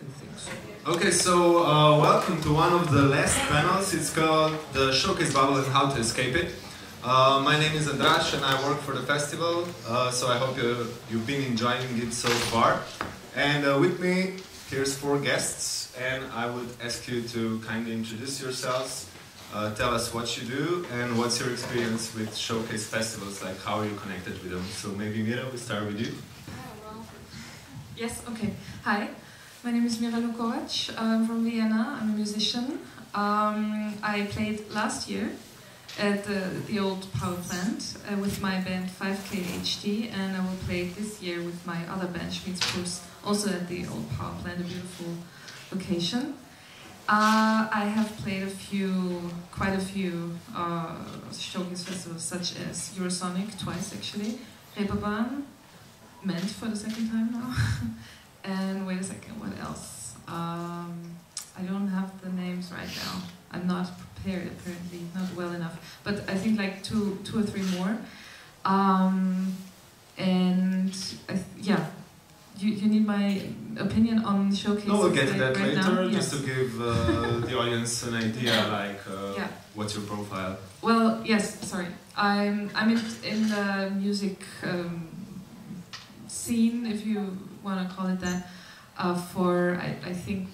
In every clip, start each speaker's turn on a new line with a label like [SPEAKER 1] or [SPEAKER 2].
[SPEAKER 1] I think so.
[SPEAKER 2] Okay, so welcome to one of the last panels. It's called The Showcase Bubble and How to Escape It. My name is Andraž and I work for the festival, so I hope you've been enjoying it so far. And with me, here's 4 guests, and I would ask you to kindly introduce yourselves, tell us what you do, and what's your experience with showcase festivals, like how are you connected with them. So maybe Mira, we start with you.
[SPEAKER 1] Yes, okay. Hi, my name is Mira Kovacs. I'm from Vienna. I'm a musician. I played last year at the old power plant with my band 5K HD, and I will play this year with my other band Schmieds, Puls, also at the old power plant, a beautiful location. I have played quite a few showcase festivals, such as Eurosonic twice actually, Reeperbahn, MENT for the second time now, and wait a second, what else? I don't have the names right now. I'm not prepared apparently, not well enough. But I think like two or three more. Yeah, you need my opinion on showcases.
[SPEAKER 2] No, we'll get to that
[SPEAKER 1] right
[SPEAKER 2] later.
[SPEAKER 1] Now?
[SPEAKER 2] Just
[SPEAKER 1] Yes.
[SPEAKER 2] to give the audience an idea, like
[SPEAKER 1] yeah.
[SPEAKER 2] What's your profile?
[SPEAKER 1] Well, yes. Sorry, I'm in the music scene, if you want to call it that, for I think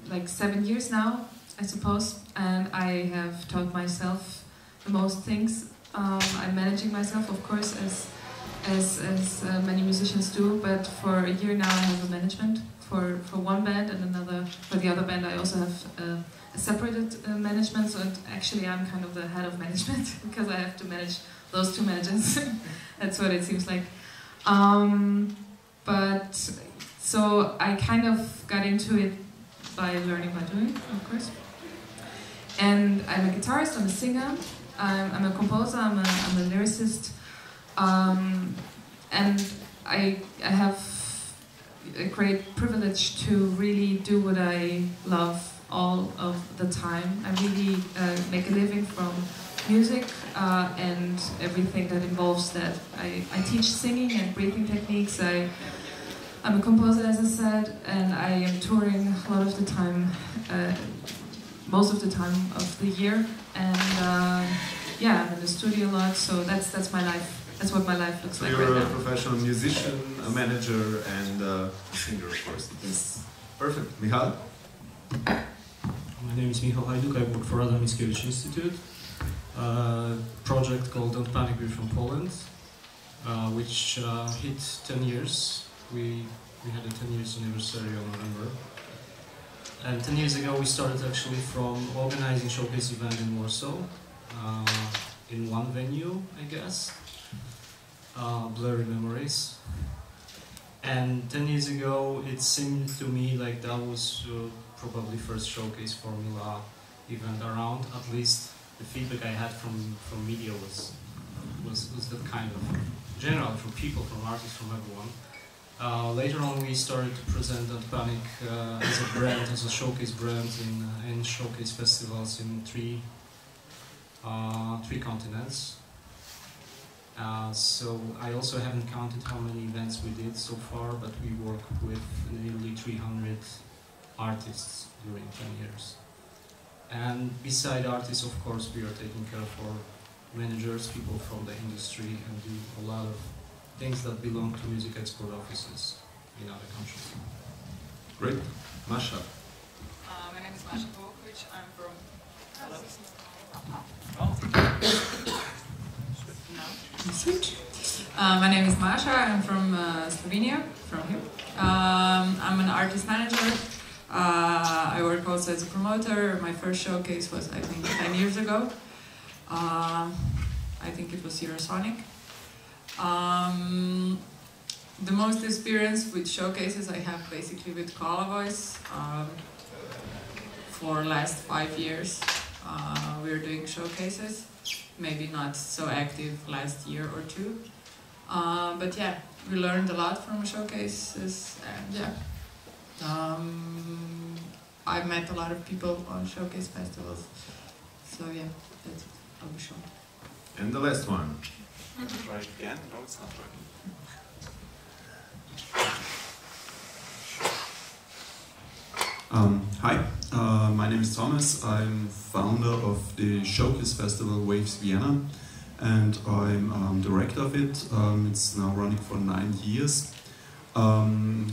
[SPEAKER 1] like 7 years now, I suppose, and I have taught myself the most things. I'm managing myself, of course, as many musicians do, but for a year now I have a management for one band, and for the other band I also have a separated management, so actually I'm kind of the head of management because I have to manage those 2 managers. That's what it seems like. But so I kind of got into it by learning by doing, of course. And I'm a guitarist, I'm a singer, I'm a composer, I'm a lyricist, and I have a great privilege to really do what I love all of the time. I really make a living from music and everything that involves that. I teach singing and breathing techniques. I'm a composer, as I said, and I am touring a lot of the time, most of the time of the year, and yeah, I'm in the studio a lot. So that's my life. That's what my life looks like right now.
[SPEAKER 2] So you're a professional musician, a manager, and a singer, of course.
[SPEAKER 1] Yes.
[SPEAKER 2] Perfect. Michal?
[SPEAKER 3] My name is Michal, Hajduk. I work for other Mickiewicz Institute. Project called Don't Panic, we're from Poland, which hit 10 years. We had a 10 years anniversary on November. And 10 years ago we started actually from organizing showcase event in Warsaw, in one venue, I guess. Blurry memories. And 10 years ago it seemed to me like that was probably first showcase formula event around. At least the feedback I had from media was that kind of general, from people, from artists, from everyone. Later on we started to present Don't Panic as a brand, as a showcase brand in showcase festivals in three continents. So I also haven't counted how many events we did so far, but we work with nearly 300 artists during 10 years. And beside artists, of course, we are taking care of our managers, people from the industry, and do a lot of things that belong to music export offices in other countries.
[SPEAKER 2] Great. Masha?
[SPEAKER 4] My name is Maša Pavoković. I'm from... Hello? My name is Maša. I'm from Slovenia, from here. I'm an artist manager. I work also as a promoter. My first showcase was, I think, 10 years ago. I think it was Eurosonic. The most experience with showcases I have basically with Kovacs. For last 5 years we're doing showcases, maybe not so active last year or 2, but yeah, we learned a lot from showcases, and yeah, I've met a lot of people on showcase festivals, so yeah, that's it. I'll be short.
[SPEAKER 2] And the last one.
[SPEAKER 5] Try it again? No, it's not working.
[SPEAKER 6] Hi, my name is Thomas. I'm founder of the Showcase Festival Waves Vienna, and I'm director of it. It's now running for 9 years. My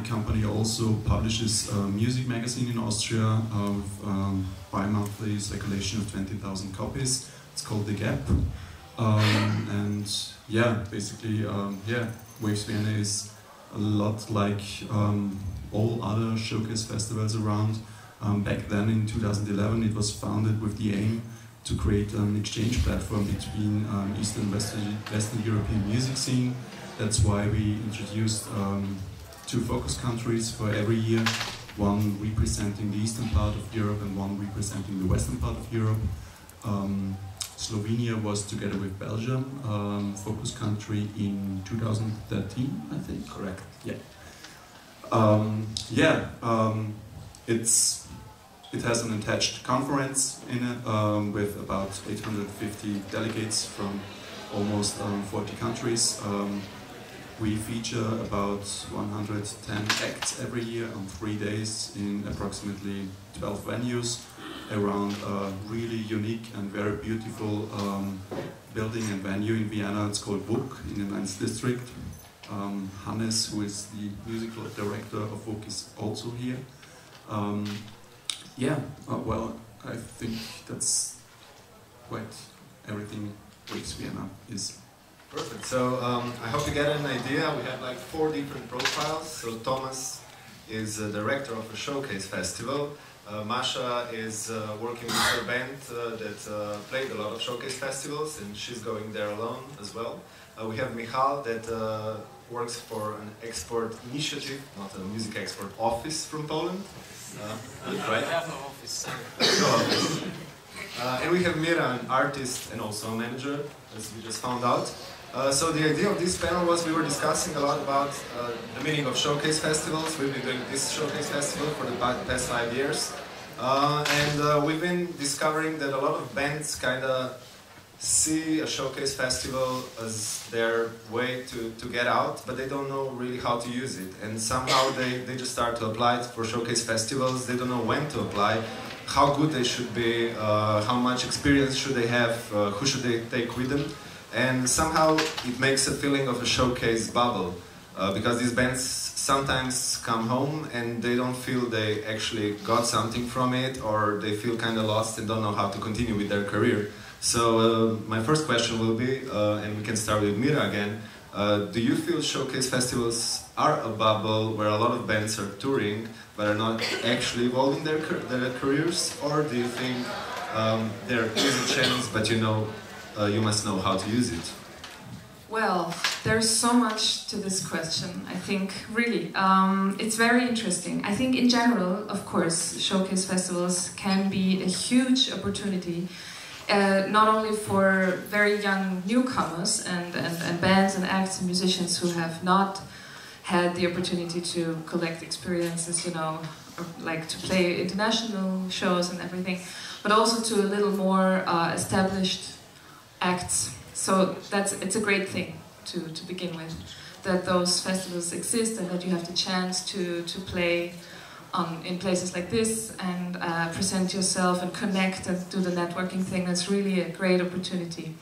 [SPEAKER 6] company also publishes a music magazine in Austria with bi-monthly circulation of 20,000 copies. It's called The Gap. Waves Vienna is a lot like all other showcase festivals around. Back then in 2011 it was founded with the aim to create an exchange platform between Eastern and Western European music scene. That's why we introduced 2 focus countries for every year, one representing the eastern part of Europe and one representing the western part of Europe. Slovenia was together with Belgium, focus country in 2013, I think. Correct. Yeah. It has an attached conference in it with about 850 delegates from almost 40 countries. We feature about 110 acts every year on 3 days in approximately 12 venues around a really unique and very beautiful building and venue in Vienna. It's called WUK in the 9th district. Hannes, who is the musical director of WUK, is also here. I think that's quite everything Waves Vienna is.
[SPEAKER 2] Perfect. So I hope you get an idea. We have like 4 different profiles. So Thomas is a director of a showcase festival. Maša is working with her band that played a lot of showcase festivals, and she's going there alone as well. We have Michal that works for an export initiative, not a music export office from Poland. Right?
[SPEAKER 3] I have no office.
[SPEAKER 2] No office. And we have Mira, an artist and also a manager, as we just found out. So the idea of this panel was we were discussing a lot about the meaning of showcase festivals. We've been doing this showcase festival for the past 5 years. We've been discovering that a lot of bands kind of see a showcase festival as their way to get out, but they don't know really how to use it. And somehow they just start to apply it for showcase festivals. They don't know when to apply, how good they should be, how much experience should they have, who should they take with them. And somehow it makes a feeling of a showcase bubble, because these bands sometimes come home and they don't feel they actually got something from it, or they feel kind of lost and don't know how to continue with their career. So my first question will be, and we can start with Mira again, do you feel showcase festivals are a bubble where a lot of bands are touring but are not actually evolving their careers, or do you think there is a chance, but you must know how to use it?
[SPEAKER 1] Well, there's so much to this question, I think, really. It's very interesting. I think in general, of course, showcase festivals can be a huge opportunity, not only for very young newcomers and bands and acts and musicians who have not had the opportunity to collect experiences, like to play international shows and everything, but also to a little more established acts. So it's a great thing to begin with, that those festivals exist and that you have the chance to play in places like this and present yourself and connect and do the networking thing. That's really a great opportunity.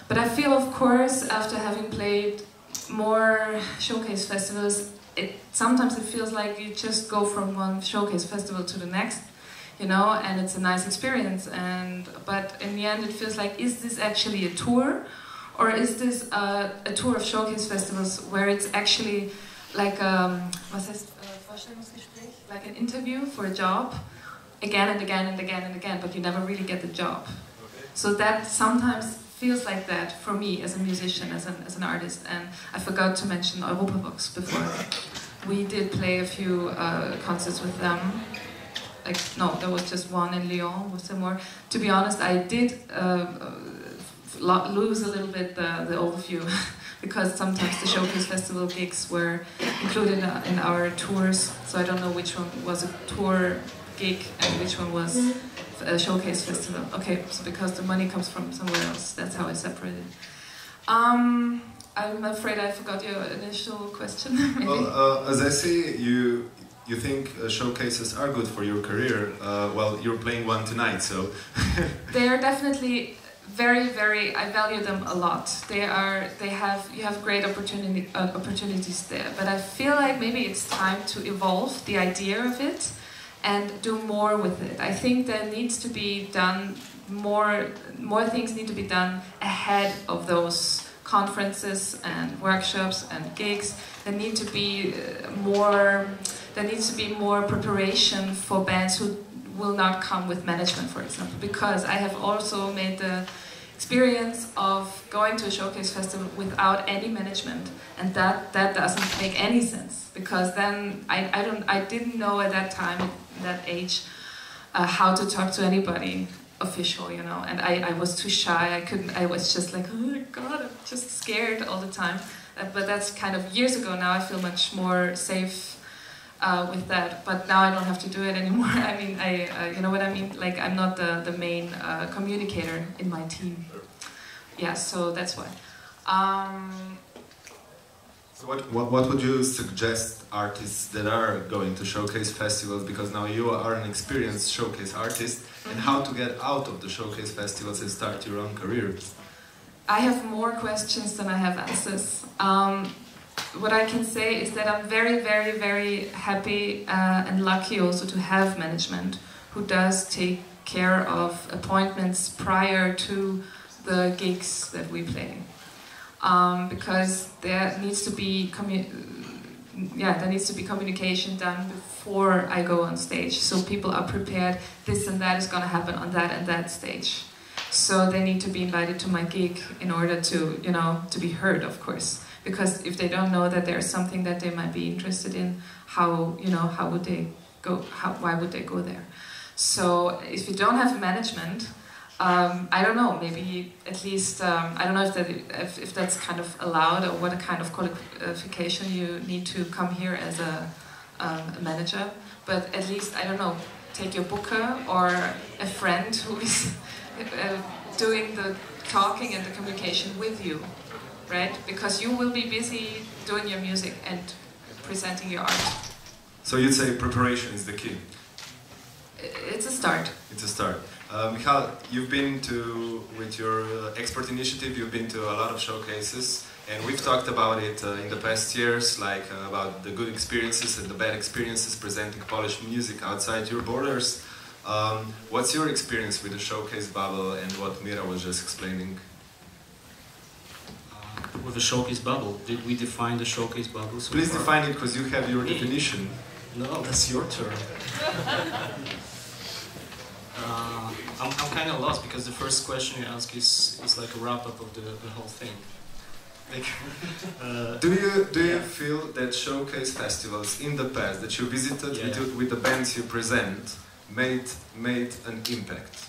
[SPEAKER 1] But I feel, of course, after having played more showcase festivals, sometimes it feels like you just go from one showcase festival to the next, and it's a nice experience. But in the end, it feels like, is this actually a tour, or is this a tour of showcase festivals where it's actually like like an interview for a job, again and again and again and again, but you never really get the job. Okay. So that sometimes feels like that for me as a musician, as an artist. And I forgot to mention Pavoković before. We did play a few concerts with them. No, there was just one in Lyon. Was there more? To be honest, I did lose a little bit the overview because sometimes the showcase festival gigs were included in our tours. So I don't know which one was a tour gig and which one was a showcase festival. Okay, so because the money comes from somewhere else, that's how I separated. I'm afraid I forgot your initial question.
[SPEAKER 2] Well, as I see, you think showcases are good for your career. Well, you're playing one tonight, so...
[SPEAKER 1] They are definitely very, very... I value them a lot. You have great opportunities there. But I feel like maybe it's time to evolve the idea of it and do more with it. I think there needs to be done more things need to be done ahead of those conferences and workshops and gigs. There needs to be more preparation for bands who will not come with management, for example, because I have also made the experience of going to a showcase festival without any management, and that doesn't make any sense, because then I didn't know at that time, at that age, how to talk to anybody official, you know, and I was too shy. I was just like, oh my god, I'm just scared all the time. But that's kind of years ago now. I feel much more safe with that, but now I don't have to do it anymore. I mean, you know what I mean? Like, I'm not the main communicator in my team. Yeah, so that's why.
[SPEAKER 2] So what would you suggest artists that are going to showcase festivals, because now you are an experienced showcase artist, and how to get out of the showcase festivals and start your own career?
[SPEAKER 1] I have more questions than I have answers. What I can say is that I'm very, very, very happy and lucky also to have management who does take care of appointments prior to the gigs that we play. Because there needs to be communication done before I go on stage, so people are prepared. This and that is going to happen on that and that stage. So they need to be invited to my gig in order to, you know, to be heard, of course. Because if they don't know that there's something that they might be interested in, how would they go? Why would they go there? So if you don't have management, I don't know. Maybe at least I don't know if that's kind of allowed, or what kind of qualification you need to come here as a manager. But at least, I don't know, take your booker or a friend who is doing the talking and the communication with you, right? Because you will be busy doing your music and presenting your art.
[SPEAKER 2] So you'd say preparation is the key?
[SPEAKER 1] It's a start.
[SPEAKER 2] It's a start. Michal, you've been to, with your expert initiative, you've been to a lot of showcases, and we've talked about it in the past years, like about the good experiences and the bad experiences presenting Polish music outside your borders. What's your experience with the showcase bubble and what Mira was just explaining?
[SPEAKER 3] With the showcase bubble, did we define the showcase bubble? So
[SPEAKER 2] Please
[SPEAKER 3] far?
[SPEAKER 2] define it, because you have your definition.
[SPEAKER 3] No, that's your turn. I'm kind of lost, because the first question you ask is like a wrap-up of the whole thing. Like,
[SPEAKER 2] do you feel that showcase festivals in the past that you visited with the bands you present made an impact?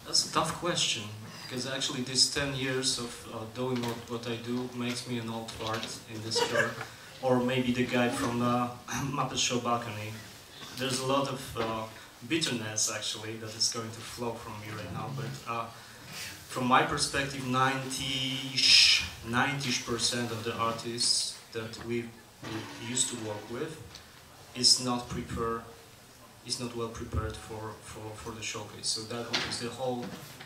[SPEAKER 3] That's a tough question, because actually these 10 years of doing what I do makes me an old fart in this show, or maybe the guy from Muppet Show balcony. There's a lot of bitterness actually that is going to flow from me right now, but from my perspective, 90% of the artists that we used to work with is not well prepared for the showcase. So that opens the whole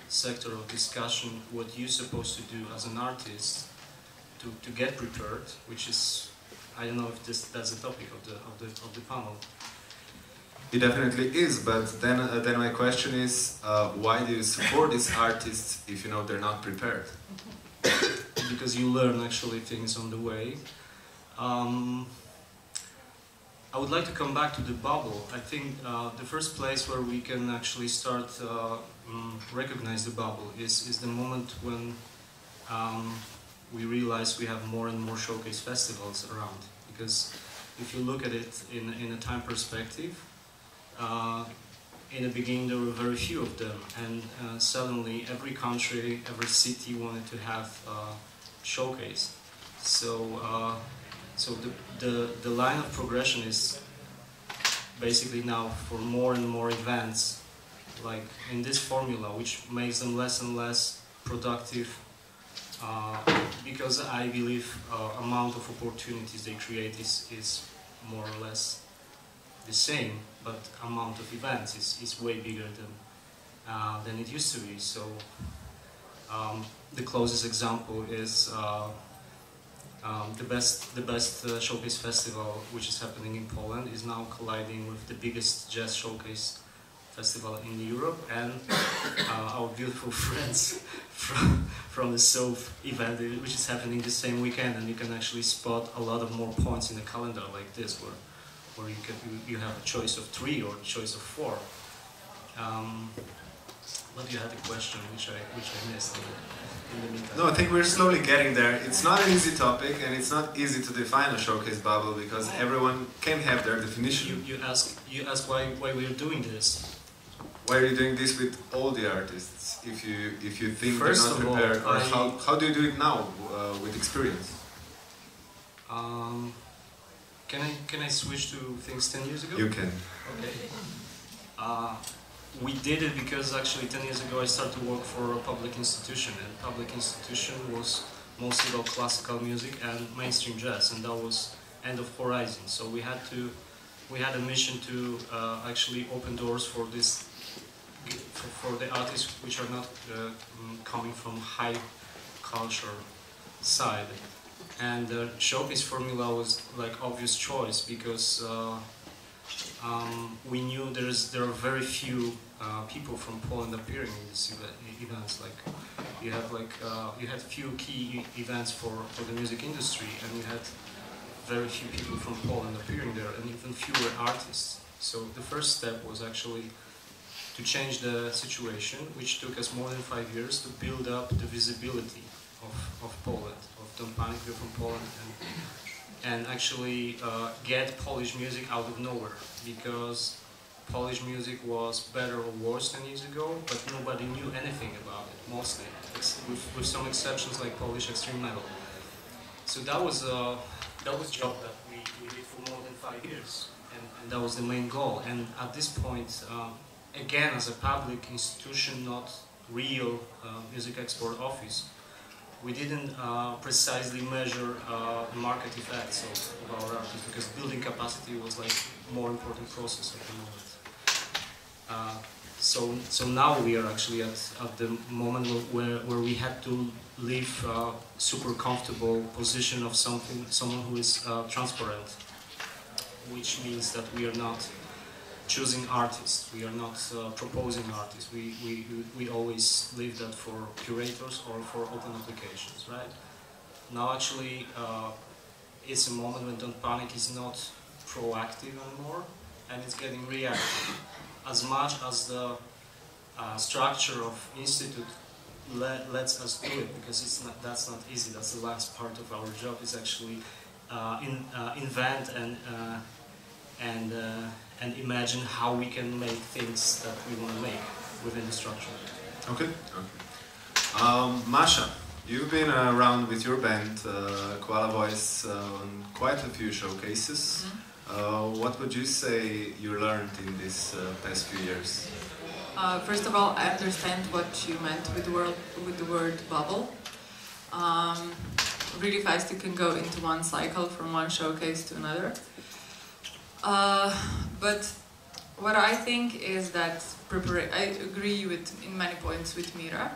[SPEAKER 3] sector of discussion, what you're supposed to do as an artist to get prepared, which is, I don't know if that's the topic of the panel.
[SPEAKER 2] It definitely is, but then my question is, why do you support these artists if you know they're not prepared?
[SPEAKER 3] Because you learn actually things on the way. I would like to come back to the bubble. I think the first place where we can actually start recognize the bubble is the moment when we realize we have more and more showcase festivals around. Because if you look at it in a time perspective, in the beginning there were very few of them, and suddenly every country, every city wanted to have showcase. So the line of progression is basically now for more and more events, like in this formula, which makes them less and less productive because I believe amount of opportunities they create is more or less the same, but amount of events is way bigger than it used to be. So the closest example is the best showcase festival, which is happening in Poland, is now colliding with the biggest jazz showcase festival in Europe, and our beautiful friends from the South event, which is happening the same weekend, and you can actually spot a lot of more points in the calendar like this, where you have a choice of 3 or a choice of 4. But you had a question which I missed in the meantime.
[SPEAKER 2] No, I think we're slowly getting there. It's not an easy topic, and it's not easy to define a showcase bubble because everyone can have their definition.
[SPEAKER 3] You ask why we're doing this.
[SPEAKER 2] Why are you doing this with all the artists? If you think
[SPEAKER 3] First
[SPEAKER 2] they're
[SPEAKER 3] of
[SPEAKER 2] not prepared,
[SPEAKER 3] all,
[SPEAKER 2] or how do you do it now with experience?
[SPEAKER 3] Can I switch to things 10 years ago?
[SPEAKER 2] You can.
[SPEAKER 3] Okay. We did it because actually 10 years ago I started to work for a public institution, and public institution was mostly about classical music and mainstream jazz, and that was end of horizon. So we had a mission to actually open doors for this, for the artists which are not coming from high culture side. And the showcase formula was like obvious choice because we knew there are very few people from Poland appearing in these events. Like you had few key events for the music industry, and you had very few people from Poland appearing there, and even fewer artists. So the first step was actually to change the situation, which took us more than 5 years to build up the visibility of Poland, of Don't Panic, we're from Poland, and actually get Polish music out of nowhere, because Polish music was better or worse 10 years ago, but nobody knew anything about it, mostly, with some exceptions like Polish extreme metal. So that was a job that we did for more than 5 years, and that was the main goal. And at this point, again, as a public institution, not real music export office, we didn't precisely measure the market effects of our artists, because building capacity was like more important process at the moment. So now we are actually at the moment where we had to leave super comfortable position of someone who is transparent, which means that we are not choosing artists, we are not proposing artists. We always leave that for curators or for open applications, right? Now actually it's a moment when Don't Panic is not proactive anymore, and it's getting reactive. As much as the structure of institute lets us do it, because that's not easy. That's the last part of our job, is actually invent and imagine how we can make things that we want to make within the structure.
[SPEAKER 2] Okay. Masha, you've been around with your band, Koala Voice, on quite a few showcases. Mm-hmm. What would you say you learned in these past few years?
[SPEAKER 4] First of all, I understand what you meant with the word bubble. Really fast you can go into one cycle from one showcase to another. But what I think is that I agree in many points with Mira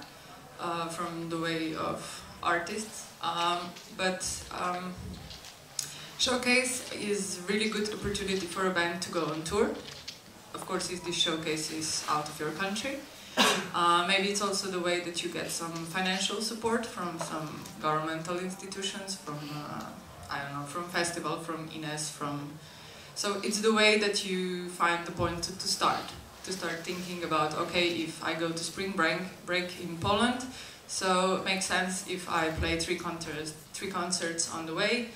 [SPEAKER 4] from the way of artists, but showcase is really good opportunity for a band to go on tour. Of course, if this showcase is out of your country, maybe it's also the way that you get some financial support from some governmental institutions, from I don't know, from festival, from INES, So it's the way that you find the point to start thinking about, okay, if I go to spring break in Poland, so it makes sense if I play three concerts on the way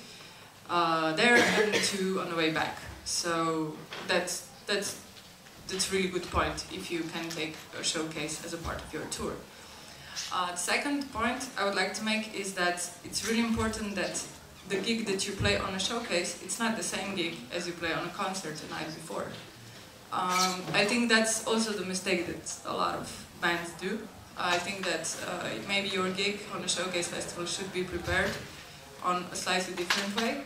[SPEAKER 4] there and 2 on the way back. So that's really good point if you can take a showcase as a part of your tour. The second point I would like to make is that it's really important that the gig that you play on a showcase, it's not the same gig as you play on a concert the night before. I think that's also the mistake that a lot of bands do. I think that maybe your gig on a showcase festival should be prepared on a slightly different way,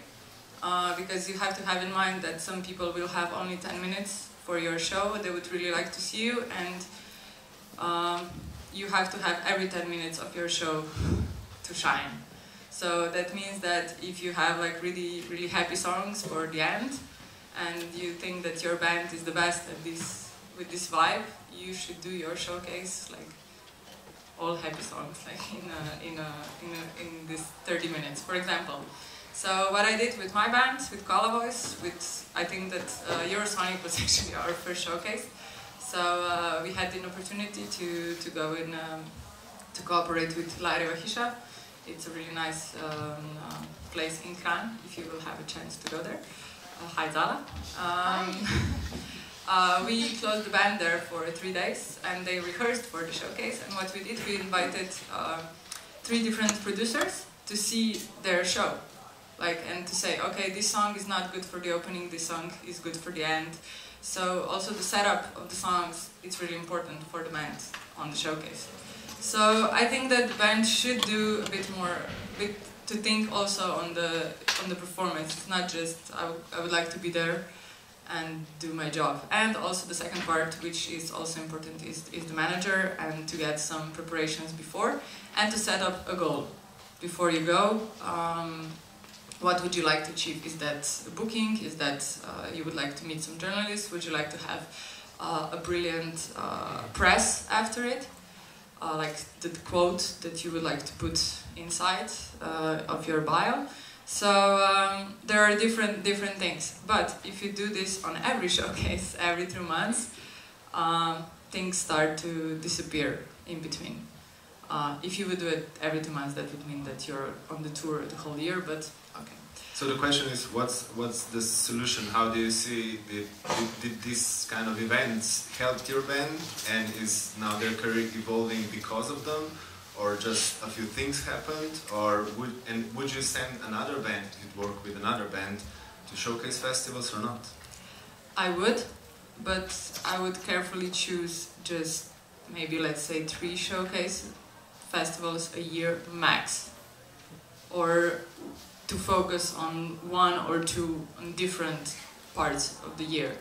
[SPEAKER 4] because you have to have in mind that some people will have only 10 minutes for your show. They would really like to see you, and you have to have every 10 minutes of your show to shine. So that means that if you have like really, really happy songs for the end, and you think that your band is the best at this, with this vibe, you should do your showcase like all happy songs, like in this 30 minutes, for example. So what I did with my band, with Pavoković, I think that Eurosonic was actually our first showcase. So we had the opportunity to go in to cooperate with Hisha. It's a really nice place in Kran, if you will have a chance to go there. Hajduk. We closed the band there for 3 days, and they rehearsed for the showcase. And what we did, we invited 3 different producers to see their show, and to say, okay, this song is not good for the opening, this song is good for the end. So also the setup of the songs, it's really important for the band on the showcase. So I think that the band should do a bit more, to think also on the performance. It's not just I would like to be there and do my job. And also the second part, which is also important, is the manager, and to get some preparations before, and to set up a goal before you go. What would you like to achieve? Is that a booking? Is that you would like to meet some journalists? Would you like to have a brilliant press after it? Like the quote that you would like to put inside of your bio. So there are different things. But if you do this on every showcase, every 2 months, things start to disappear in between. If you would do it every 2 months, that would mean that you're on the tour the whole year, but okay.
[SPEAKER 2] So the question is, what's the solution? How do you see, did this kind of events help your band, and is now their career evolving because of them? Or just a few things happened? Or would you send another band, if you'd work with another band, to showcase festivals or not?
[SPEAKER 4] I would, but I would carefully choose just maybe, let's say, 3 showcase festivals a year max, or to focus on 1 or 2 on different parts of the year.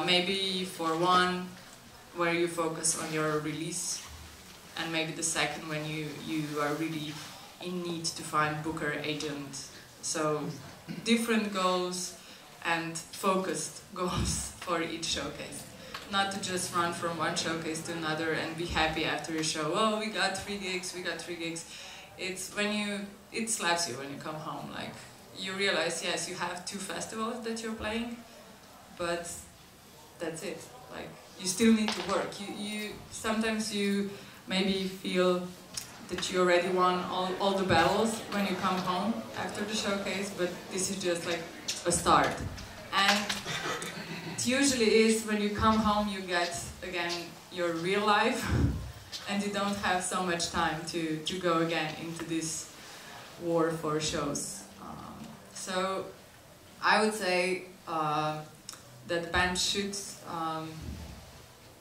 [SPEAKER 4] Maybe for 1 where you focus on your release, and maybe the second when you are really in need to find booker, agent. So different goals and focused goals for each showcase. Not to just run from one showcase to another and be happy after your show. Oh, we got 3 gigs, we got 3 gigs. It's when it slaps you when you come home. Like, you realize, yes, you have 2 festivals that you're playing, but that's it. Like, you still need to work. Sometimes you maybe feel that you already won all the battles when you come home after the showcase, but this is just like a start. And it usually is when you come home you get, again, your real life, and you don't have so much time to go again into this war for shows. So I would say that the band should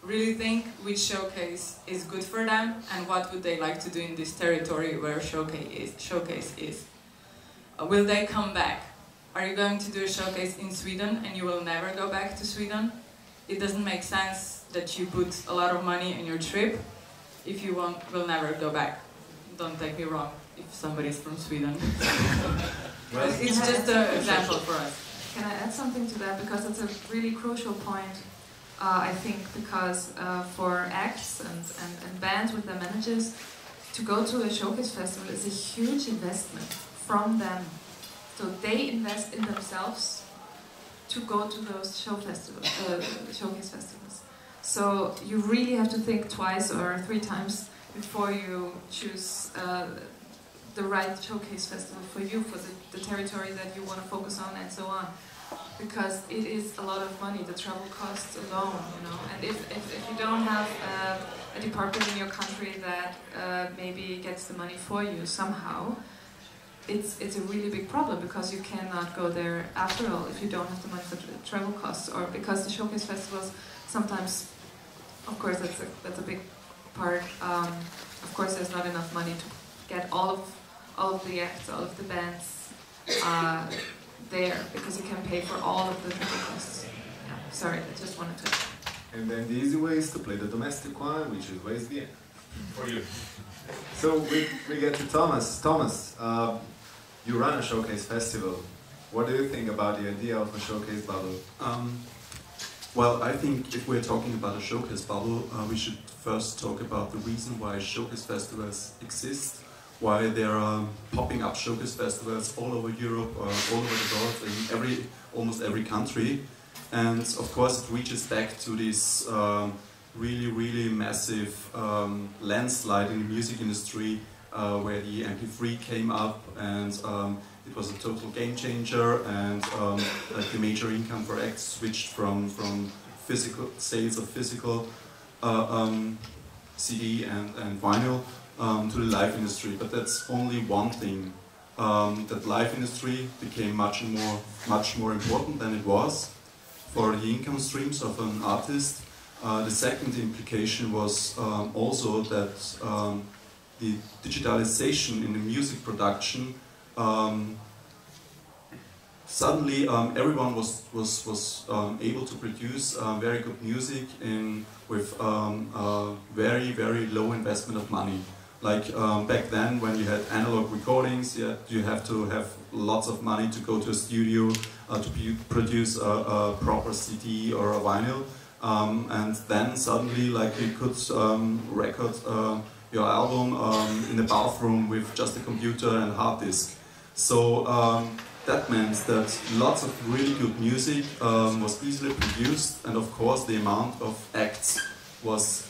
[SPEAKER 4] really think which showcase is good for them and what would they like to do in this territory where showcase is. Will they come back? Are you going to do a showcase in Sweden and you will never go back to Sweden? It doesn't make sense that you put a lot of money in your trip if you will never go back. Don't take me wrong if somebody's from Sweden. It's just an example for us.
[SPEAKER 1] Can I add something to that? Because it's a really crucial point. I think because for acts and bands with their managers, to go to a showcase festival is a huge investment from them. So they invest in themselves to go to those showcase festivals. So you really have to think twice or 3 times before you choose the right showcase festival for you, for the territory that you want to focus on, and so on. Because it is a lot of money, the travel costs alone, you know. And if you don't have a department in your country that maybe gets the money for you somehow, it's a really big problem, because you cannot go there after all if you don't have the money for travel costs, or because the showcase festivals sometimes, of course, that's a big part. Of course, there's not enough money to get all of the acts, all of the bands there, because you can pay for all of the ticket costs. Yeah, sorry, I just wanted to.
[SPEAKER 2] And then the easy way is to play the domestic one, which is Waste Vienna. For you. So we get to Thomas. Thomas, you run a showcase festival. What do you think about the idea of a showcase bubble?
[SPEAKER 6] Well, I think if we're talking about a showcase bubble, we should first talk about the reason why showcase festivals exist, why there are popping up showcase festivals all over Europe, all over the world, in almost every country. And of course it reaches back to this really massive landslide in the music industry, where the MP3 came up, and it was a total game changer, and like the major income for acts switched from physical sales of physical CD and vinyl to the live industry. But that's only one thing. That live industry became much more important than it was for the income streams of an artist. The second implication was also that the digitalization in the music production, suddenly everyone was able to produce very good music with very low investment of money. Like back then, when you had analog recordings, you have to have lots of money to go to a studio to produce a proper CD or a vinyl. And then suddenly, like, you could record your album in the bathroom with just a computer and a hard disk. So that meant that lots of really good music was easily produced, and of course the amount of acts was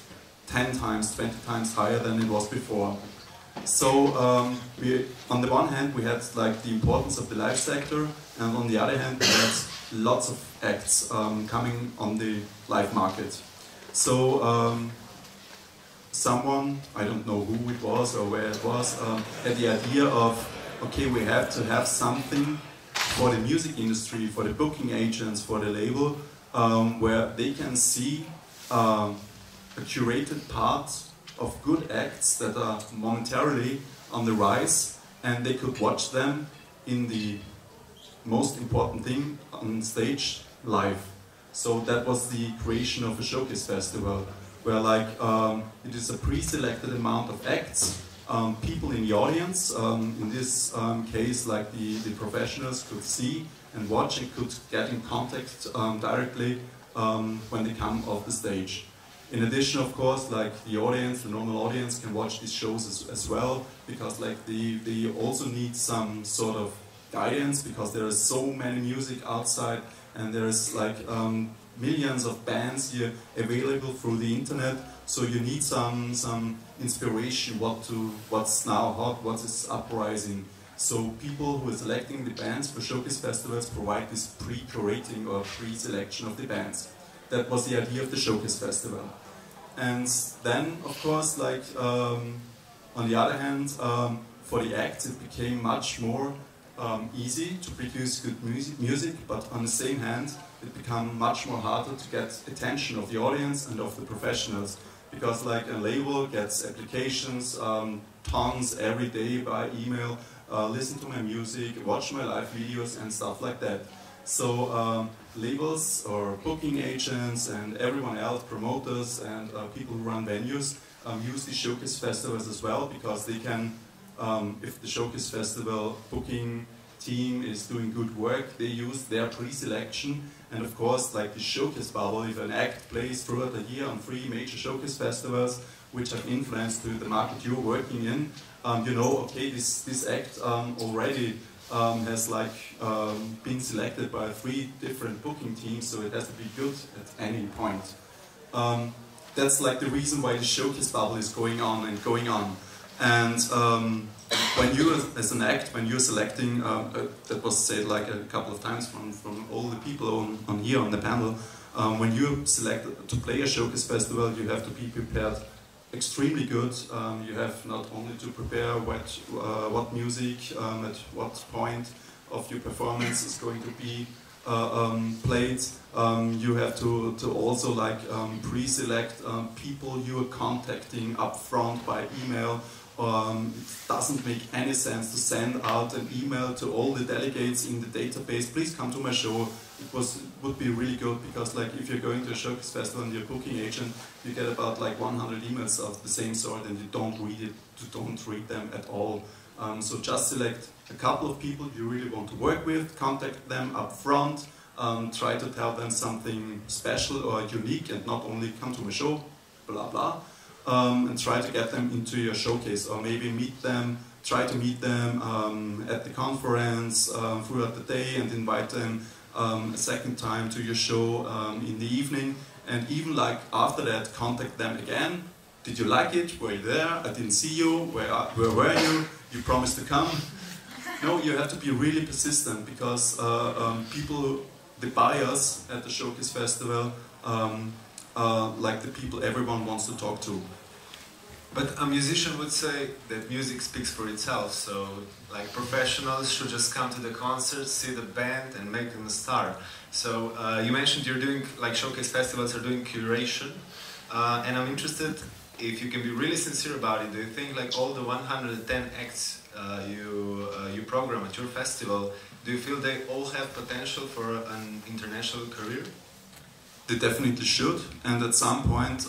[SPEAKER 6] 10 times, 20 times higher than it was before. So on the one hand we had like the importance of the live sector, and on the other hand we had lots of acts coming on the live market. So someone, I don't know who it was or where it was, had the idea of, okay, we have to have something for the music industry, for the booking agents, for the label, where they can see a curated part of good acts that are momentarily on the rise, and they could watch them in the most important thing on stage, live. So that was the creation of a showcase festival, where like it is a pre-selected amount of acts. People in the audience, in this case like the professionals, could see and watch and could get in contact directly when they come off the stage. In addition, of course, like the audience, the normal audience can watch these shows as well, because like they also need some sort of guidance, because there is so many music outside, and there's like millions of bands here available through the internet. So you need some inspiration, what's now hot, what is uprising. So people who are selecting the bands for showcase festivals provide this pre-curating or pre-selection of the bands. That was the idea of the showcase festival. And then, of course, like on the other hand, for the acts it became much more easy to produce good music, but on the same hand it became much more harder to get attention of the audience and of the professionals, because like a label gets applications tons every day by email, listen to my music, watch my live videos and stuff like that. So labels or booking agents and everyone else, promoters and people who run venues, use these showcase festivals as well, because they can, if the showcase festival booking team is doing good work, they use their pre-selection. And of course, like the showcase bubble, if an act plays throughout the year on 3 major showcase festivals, which have influence to the market you're working in, you know, okay, this act already has like been selected by 3 different booking teams, so it has to be good at any point. That's like the reason why the showcase bubble is going on and going on. And when you, as an act, when you're selecting, that was said like a couple of times from all the people on here on the panel, when you select to play a showcase festival, you have to be prepared extremely good. You have not only to prepare what music, at what point of your performance is going to be played. You have to also like pre-select people you are contacting up front by email. It doesn't make any sense to send out an email to all the delegates in the database. Please come to my show. It would be really good because, like, if you're going to a showcase festival and you're a booking agent, you get about like 100 emails of the same sort, and you don't read it. You don't read them at all. So just select a couple of people you really want to work with. Contact them up front. Try to tell them something special or unique, and not only come to my show, blah blah. And try to get them into your showcase, or maybe try to meet them at the conference throughout the day, and invite them a second time to your show in the evening, and even like after that contact them again. Did you like it? Were you there? I didn't see you. Where were you? You promised to come. No, you have to be really persistent, because people, the buyers at the showcase festival, like the people everyone wants to talk to.
[SPEAKER 2] But a musician would say that music speaks for itself, so like professionals should just come to the concert, see the band, and make them a star. So you mentioned you're doing, like, showcase festivals are doing curation, and I'm interested if you can be really sincere about it. Do you think like all the 110 acts you program at your festival, do you feel they all have potential for an international career?
[SPEAKER 6] They definitely should, and at some point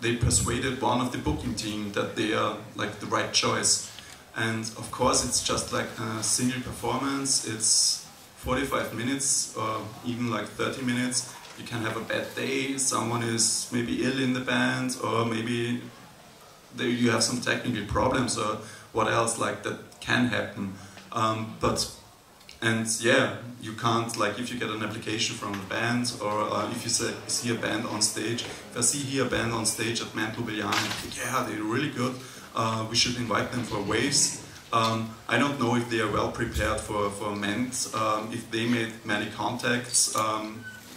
[SPEAKER 6] they persuaded one of the booking team that they are like the right choice. And of course it's just like a single performance, it's 45 minutes or even like 30 minutes. You can have a bad day, someone is maybe ill in the band, or maybe you have some technical problems, or what else like that can happen. And yeah, you can't, like, if you get an application from a band, or if you see a band on stage. If I see here a band on stage at MENT Ljubljana, I think, yeah, they're really good, we should invite them for Waves. I don't know if they are well prepared for MENT, if they made many contacts,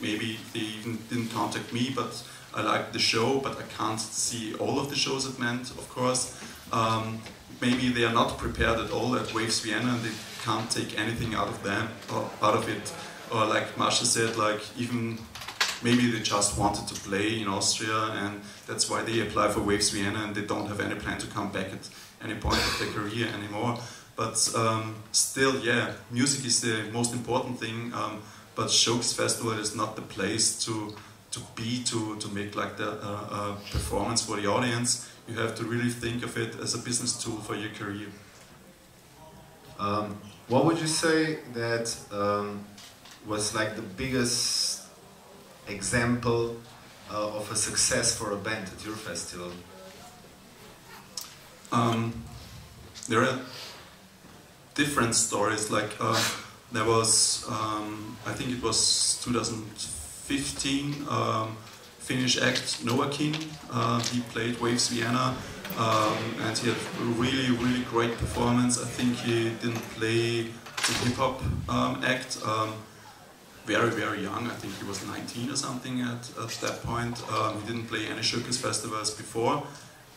[SPEAKER 6] maybe they even didn't contact me, but I like the show, but I can't see all of the shows at MENT, of course. Maybe they are not prepared at all at Waves Vienna, and they can't take anything out of them, or out of it. Or like Maša said, like, even maybe they just wanted to play in Austria, and that's why they apply for Waves Vienna, and they don't have any plan to come back at any point of their career anymore. But still, yeah, music is the most important thing, but Showcase Festival is not the place to make like the performance for the audience. You have to really think of it as a business tool for your career.
[SPEAKER 2] What would you say that was like the biggest example of a success for a band at your festival?
[SPEAKER 6] There are different stories. Like there was, I think it was 2015. Finnish act Noakin. He played Waves Vienna, and he had a really, really great performance. I think he didn't play the hip-hop act. Very, very young. I think he was 19 or something at that point. He didn't play any showcase festivals before,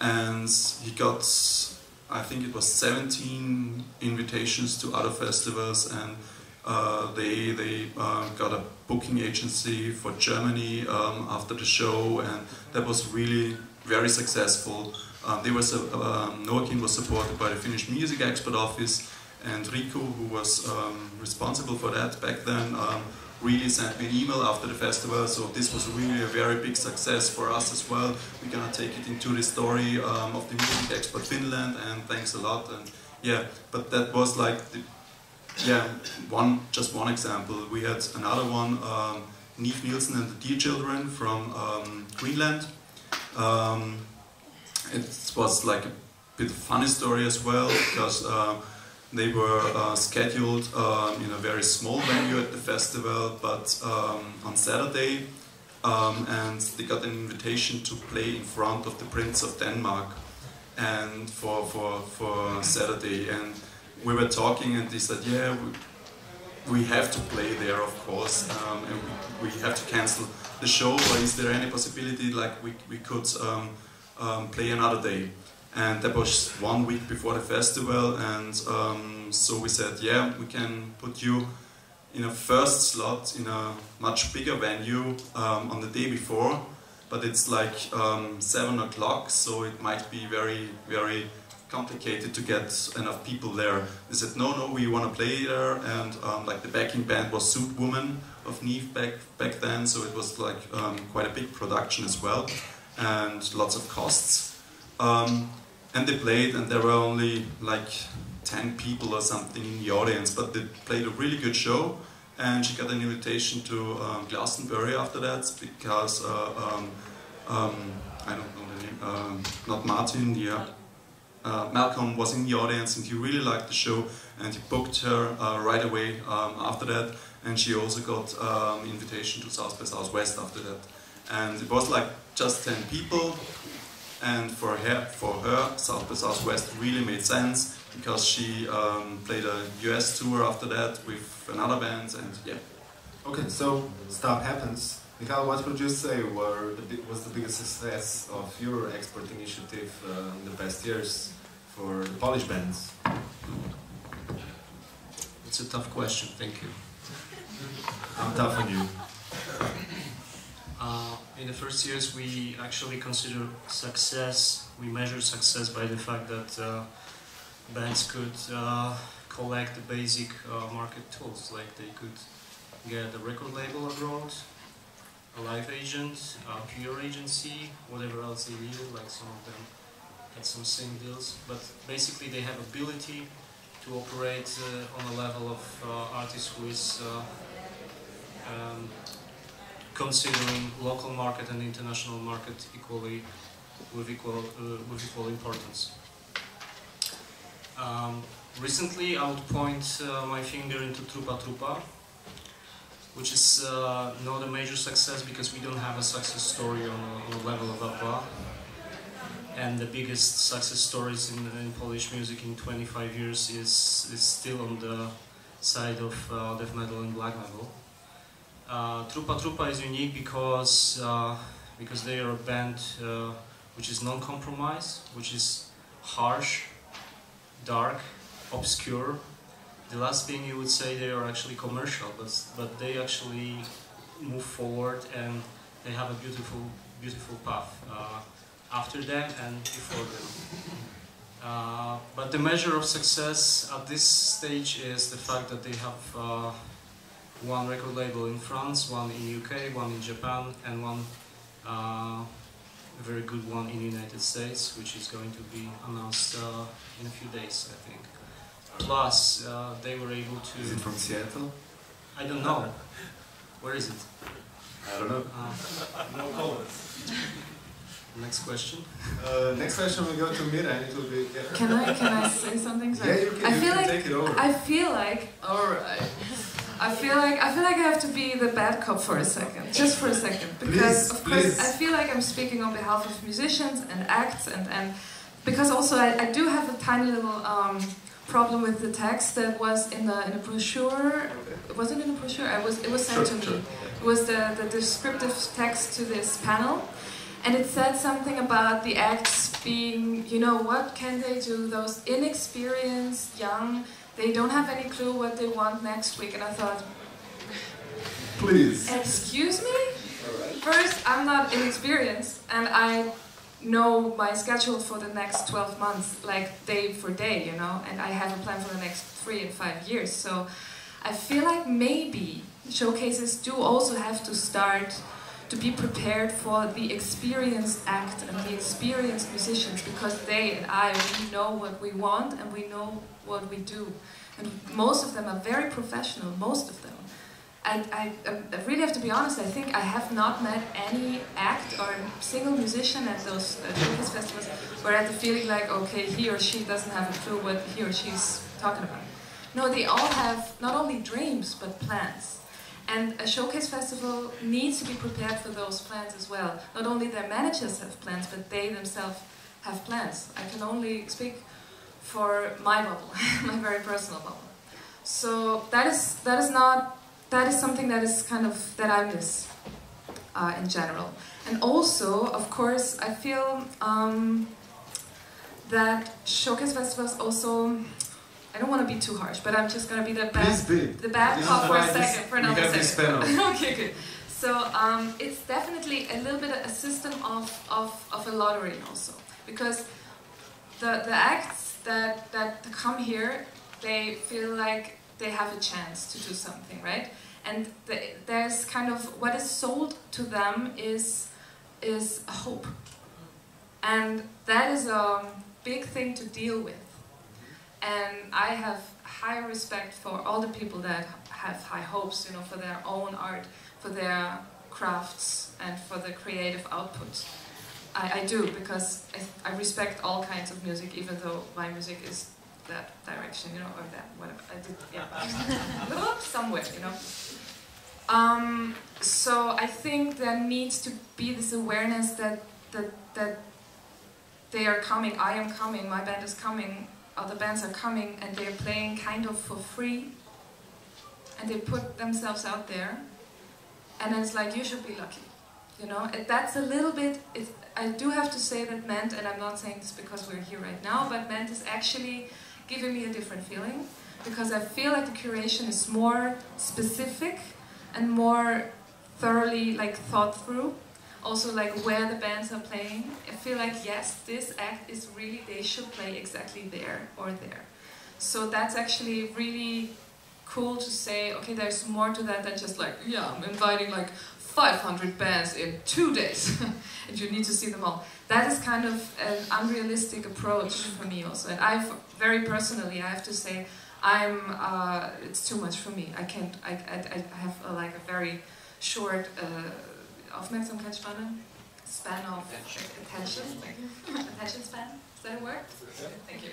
[SPEAKER 6] and he got, I think it was 17 invitations to other festivals, and they got a booking agency for Germany after the show, and that was really very successful. Noakin was supported by the Finnish Music Export Office, and Riku, who was responsible for that back then, really sent me an email after the festival. So this was really a very big success for us as well. We're gonna take it into the story of the Music Export Finland, and thanks a lot. And yeah, but that was like just one example. We had another one, Neve Nielsen and the Deer Children from Greenland. It was like a bit of a funny story as well, because they were scheduled in a very small venue at the festival, but on Saturday, and they got an invitation to play in front of the Prince of Denmark, and for Saturday. And we were talking, and they said, yeah, we have to play there, of course, and we have to cancel the show, or is there any possibility like we could play another day? And that was 1 week before the festival, and So we said, yeah, we can put you in a first slot in a much bigger venue on the day before, but it's like 7 o'clock, so it might be very, very complicated to get enough people there. They said, no, we want to play there, and like the backing band was Suit Woman of Neve back then, so it was like quite a big production as well, and lots of costs. And they played, and there were only like 10 people or something in the audience, but they played a really good show, and she got an invitation to Glastonbury after that, because I don't know the name, not Martin, yeah. Malcolm was in the audience, and he really liked the show, and he booked her right away after that, and she also got invitation to South by Southwest after that. And it was like just 10 people, and for her South by Southwest really made sense, because she played a US tour after that with another band, and yeah.
[SPEAKER 2] Okay, so stuff happens. Michal, what would you say was the biggest success of your export initiative in the past years for the Polish bands?
[SPEAKER 3] It's a tough question, thank you.
[SPEAKER 2] I'm tough on you.
[SPEAKER 3] In the first years we actually consider success, we measure success by the fact that bands could collect the basic market tools, like they could get a record label abroad, a live agent, a PR agency, whatever else they needed, like some of them had some same deals, but basically they have ability to operate on a level of artist who is considering local market and international market equally with equal importance. Recently I would point my finger into Trupa Trupa, which is not a major success because we don't have a success story on a level of APA. And the biggest success stories in Polish music in 25 years is still on the side of death metal and black metal. Trupa Trupa is unique because they are a band which is non-compromise, which is harsh, dark, obscure. The last thing you would say, they are actually commercial, but they actually move forward, and they have a beautiful path after them and before them. But the measure of success at this stage is the fact that they have one record label in France, one in UK, one in Japan, and one very good one in the United States, which is going to be announced in a few days, I think. Plus, they were able to...
[SPEAKER 2] Is it from Seattle?
[SPEAKER 3] I don't know. Where is it?
[SPEAKER 2] I don't know.
[SPEAKER 5] No comments.
[SPEAKER 3] Next question.
[SPEAKER 2] Next question will go to Mira, and it will be... Yeah.
[SPEAKER 1] Can I say something? Sorry.
[SPEAKER 2] Yeah, you can take it over.
[SPEAKER 1] I feel like, alright. I feel like I have to be the bad cop for a second, just for a second, because of course I feel like I'm speaking on behalf of musicians and acts, and because also I do have a tiny little problem with the text that was in the brochure. Was it in the brochure? It was sent to me. It was the descriptive text to this panel, and it said something about the acts being, you know, what can they do? Those inexperienced, young. They don't have any clue what they want next week, and I thought,
[SPEAKER 2] please.
[SPEAKER 1] Excuse me? First, I'm not inexperienced, and I know my schedule for the next 12 months, like day for day, you know, and I have a plan for the next 3 and 5 years. So I feel like maybe showcases do also have to start to be prepared for the experienced act and the experienced musicians, because they and I, we know what we want and we know what we do. And most of them are very professional, most of them. And I really have to be honest, I think I have not met any act or single musician at those showcase festivals where I had the feeling like, okay, he or she doesn't have a clue what he or she's talking about. No, they all have not only dreams, but plans. And a showcase festival needs to be prepared for those plans as well. Not only their managers have plans, but they themselves have plans. I can only speak for my bubble, my very personal bubble. So that is something that is kind of, that I miss in general. And also, of course, I feel that showcase festivals also I don't want to be too harsh, but I'm just gonna be the
[SPEAKER 2] Please
[SPEAKER 1] bad cop for a second, for another
[SPEAKER 2] have this
[SPEAKER 1] second.
[SPEAKER 2] panel.
[SPEAKER 1] Okay, good. So it's definitely a little bit a system of a lottery also, because the acts that come here, they feel like they have a chance to do something, right? And there's kind of what is sold to them is a hope, and that is a big thing to deal with. And I have high respect for all the people that have high hopes, you know, for their own art, for their crafts, and for the creative output. I do, because I respect all kinds of music, even though my music is that direction, you know, or that, whatever. I did, yeah, somewhere, you know. So I think there needs to be this awareness that they are coming, I am coming, my band is coming, other bands are coming, and they're playing kind of for free, and they put themselves out there, and it's like, you should be lucky, you know. That's a little bit, I do have to say that MENT, and I'm not saying this because we're here right now, but MENT is actually giving me a different feeling, because I feel like the curation is more specific and more thoroughly like thought through. Also, like where the bands are playing, I feel like, yes, this act is really, they should play exactly there or there. So that's actually really cool to say, okay, there's more to that than just like, yeah, I'm inviting like 500 bands in 2 days, and you need to see them all. That is kind of an unrealistic approach for me also. And very personally, I have to say, it's too much for me. I can't, I have like a very short, Aufmerksamkeitsspanne, span of attention, attention span, is that a word? Thank you.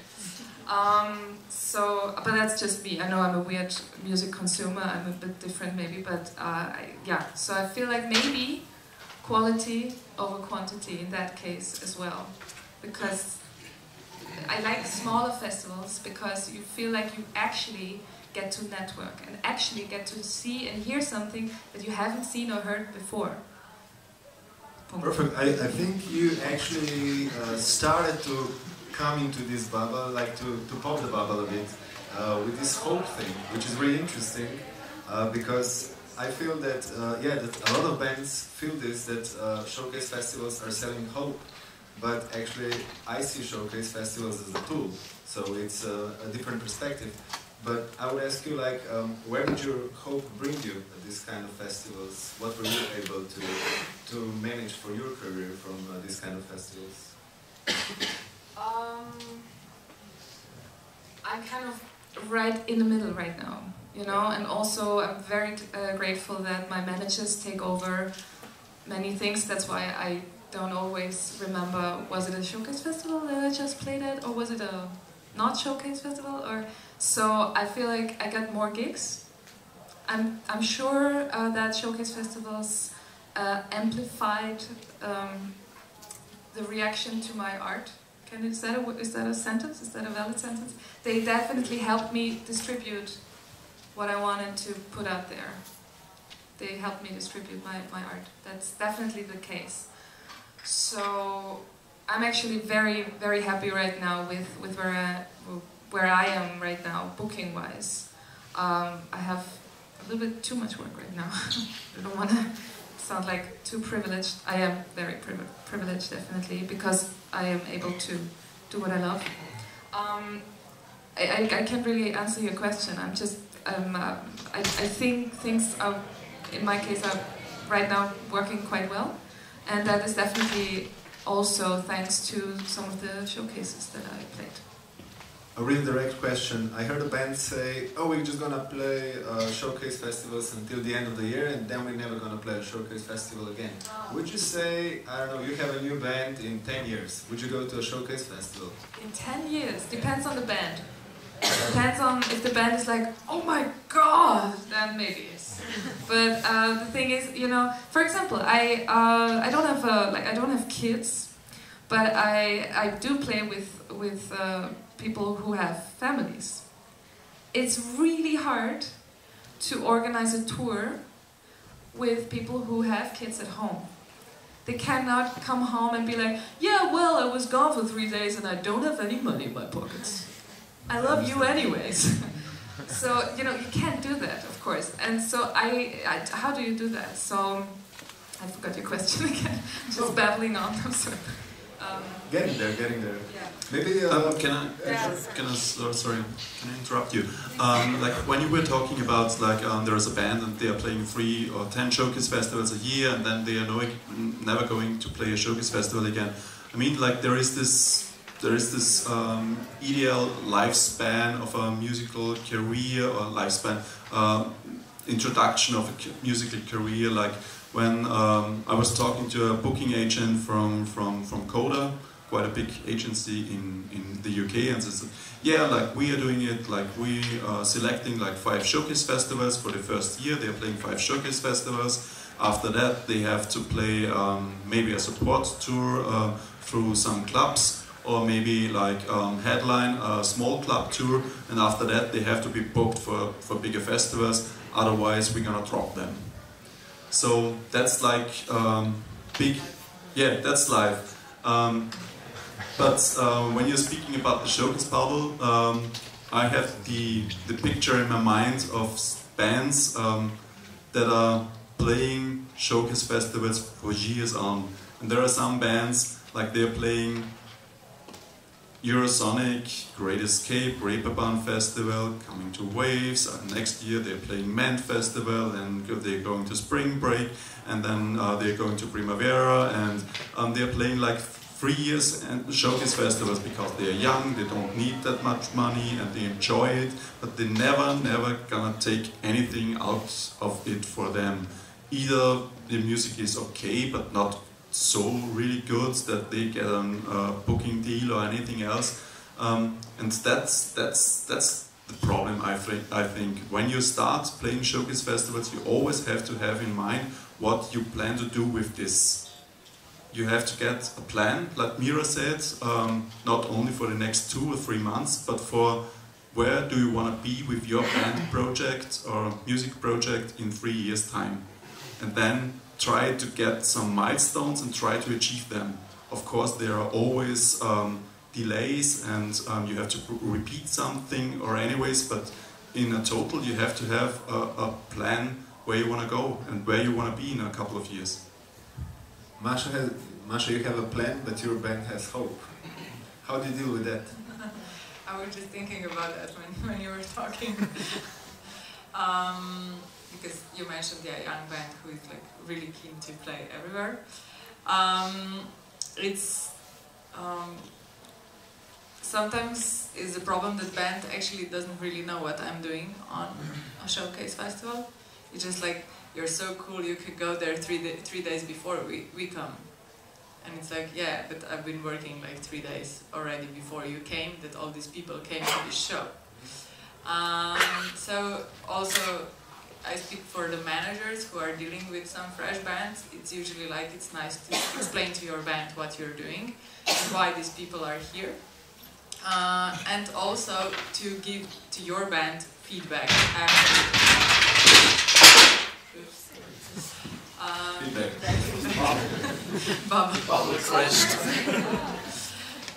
[SPEAKER 1] But that's just me. I know I'm a weird music consumer, I'm a bit different maybe, but yeah, so I feel like maybe quality over quantity in that case as well, because I like smaller festivals, because you feel like you actually get to network and actually get to see and hear something that you haven't seen or heard before.
[SPEAKER 2] Perfect. I think you actually started to come into this bubble, like to pop the bubble a bit with this hope thing, which is really interesting, because I feel that that a lot of bands feel this, that showcase festivals are selling hope, but actually I see showcase festivals as a tool, so it's a different perspective. But I would ask you, like, where did your hope bring you at this kind of festivals? What were you able to manage for your career from these kind of festivals?
[SPEAKER 1] I'm kind of right in the middle right now, you know, and also I'm very grateful that my managers take over many things. That's why I don't always remember, was it a showcase festival that I just played at, or was it a not showcase festival, or... So I feel like I got more gigs. I'm sure that showcase festivals amplified the reaction to my art. Is that a sentence? Is that a valid sentence? They definitely helped me distribute what I wanted to put out there. They helped me distribute my art. That's definitely the case. So I'm actually very, very happy right now with where I am right now, booking-wise. I have a little bit too much work right now. I don't want to sound like too privileged. I am very privileged, definitely, because I am able to do what I love. I can't really answer your question. I'm just, I think things are, in my case, are right now working quite well. And that is definitely also thanks to some of the showcases that I played.
[SPEAKER 2] A really direct question. I heard a band say, oh, we're just gonna play showcase festivals until the end of the year, and then we're never gonna play a showcase festival again. Would you say, I don't know, you have a new band in 10 years, would you go to a showcase festival?
[SPEAKER 1] In 10 years? Depends on the band. Depends on if the band is like, oh my god, then maybe yes. But the thing is, you know, for example, I don't have kids, but I do play with people who have families. It's really hard to organize a tour with people who have kids at home. They cannot come home and be like, yeah, well, I was gone for 3 days and I don't have any money in my pockets. I love you anyways. So, you know, you can't do that, of course. And so how do you do that? So, I forgot your question again. Just babbling on, I'm sorry.
[SPEAKER 2] Getting there.
[SPEAKER 1] Yeah.
[SPEAKER 2] Maybe
[SPEAKER 6] sorry, can I interrupt you? Like when you were talking about like there is a band and they are playing 3 or 10 showcase festivals a year and then they are never going to play a showcase festival again. I mean, like there is this ideal lifespan of a musical career or lifespan introduction of a musical career. Like when I was talking to a booking agent from Coda, quite a big agency in the UK, and they said, yeah, like we are doing it, like we are selecting like 5 showcase festivals for the first year. They are playing 5 showcase festivals. After that, they have to play maybe a support tour through some clubs, or maybe like headline a small club tour, and after that they have to be booked for bigger festivals, otherwise we're gonna drop them. So that's like that's life. But when you're speaking about the showcase bubble, I have the picture in my mind of bands that are playing showcase festivals for years on. And there are some bands, like they're playing Eurosonic, Great Escape, Reeperbahn Festival, coming to Waves, next year they're playing MENT Festival, and they're going to Spring Break, and then they're going to Primavera, and they're playing like 3 years and showcase festivals because they're young, they don't need that much money, and they enjoy it, but they never gonna take anything out of it for them. Either the music is okay, but not so really good that they get a booking deal or anything else, and that's the problem. I think when you start playing showcase festivals, you always have to have in mind what you plan to do with this. You have to get a plan, like Mira said, not only for the next 2 or 3 months, but for where do you want to be with your band project or music project in 3 years' time, and then try to get some milestones and try to achieve them. Of course, there are always delays, and you have to repeat something or anyways, but in a total you have to have a plan where you want to go and where you want to be in a couple of years.
[SPEAKER 2] Masha, you have a plan, but your band has hope. How do you deal with that?
[SPEAKER 4] I was just thinking about that when you were talking. Because you mentioned a young band who is like really keen to play everywhere. Sometimes it's a problem that band actually doesn't really know what I'm doing on a showcase festival. It's just like, you're so cool, you could go there 3 days before we come. And it's like, yeah, but I've been working like 3 days already before you came, that all these people came to this show. So also, I speak for the managers who are dealing with some fresh bands. It's usually like, it's nice to explain to your band what you're doing and why these people are here. And also to give to your band feedback
[SPEAKER 5] Bubble crashed.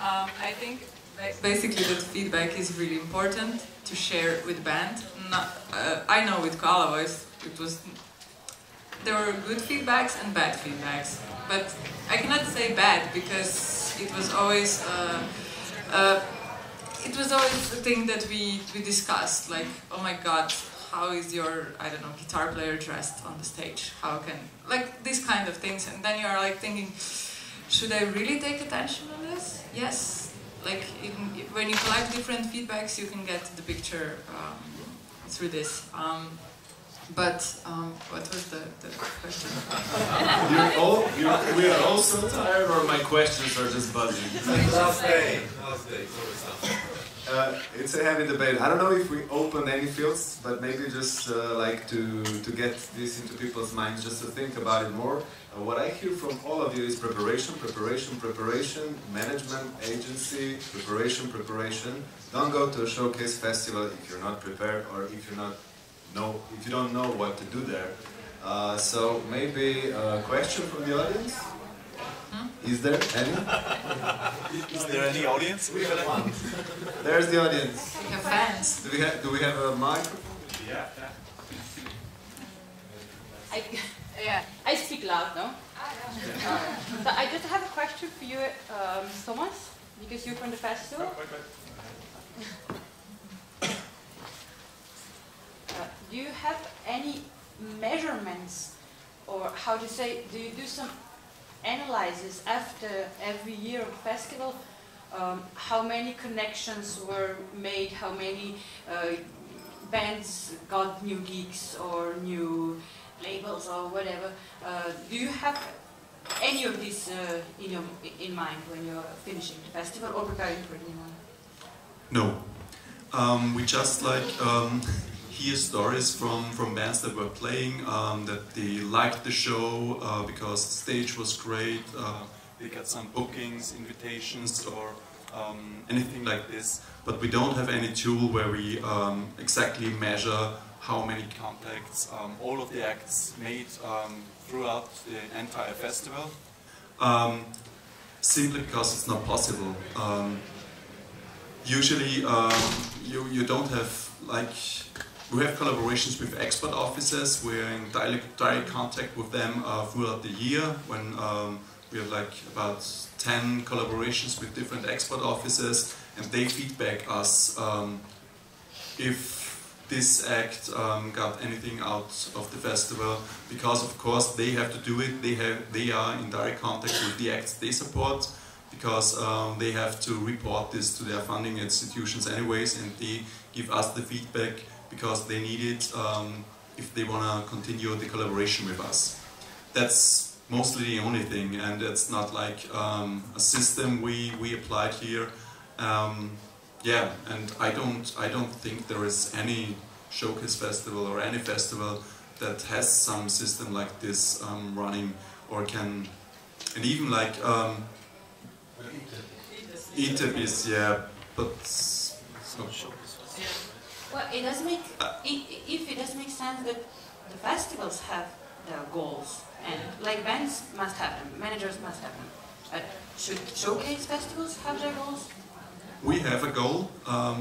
[SPEAKER 4] I think basically that feedback is really important to share with band. I know with Pavoković there were good feedbacks and bad feedbacks, but I cannot say bad because it was always the thing that we discussed, like, oh my god, how is your, I don't know, guitar player dressed on the stage? How can, like, these kind of things, and then you are like thinking, should I really take attention on this? Yes, like when you collect different feedbacks, you can get the picture through this. But what was the question?
[SPEAKER 5] We are all so tired, or my questions are just buzzing.
[SPEAKER 2] Last day. It's a heavy debate. I don't know if we open any fields, but maybe just like to get this into people's minds, just to think about it more. What I hear from all of you is preparation, preparation, preparation, management, agency, preparation, preparation. Don't go to a showcase festival if you're not prepared, or if you don't know what to do there. So maybe a question from the audience? Is there any?
[SPEAKER 7] Is there any audience?
[SPEAKER 2] There's the audience.
[SPEAKER 4] We have fans.
[SPEAKER 2] Do we have a microphone?
[SPEAKER 7] Yeah.
[SPEAKER 8] I speak loud, no? So I just have a question for you, Thomas, because you're from the festival. Do you have any measurements, or how to say, do you do some analysis after every year of festival? How many connections were made, how many bands got new gigs or new labels or whatever? Do you have any of this in mind when you're finishing the festival or preparing for the new one?
[SPEAKER 6] No. We just hear stories from bands that were playing, that they liked the show because the stage was great, they got some bookings, invitations, or anything like this. But we don't have any tool where we exactly measure how many contacts all of the acts made throughout the entire festival. Simply because it's not possible. Usually you don't have we have collaborations with export offices. We're in direct contact with them throughout the year when we have about 10 collaborations with different export offices, and they feedback us if this act got anything out of the festival, because of course they have to do it. They are in direct contact with the acts they support, because they have to report this to their funding institutions anyways, and they give us the feedback because they need it if they want to continue the collaboration with us. That's mostly the only thing, and it's not like a system we applied here. Yeah, and I don't think there is any showcase festival or any festival that has some system like this running, or can, and even ETEP is, yeah, but so.
[SPEAKER 8] Well, it does make if it does make sense that the festivals have their goals, and bands must have them, managers must have them. Should showcase festivals have their goals?
[SPEAKER 6] We have a goal.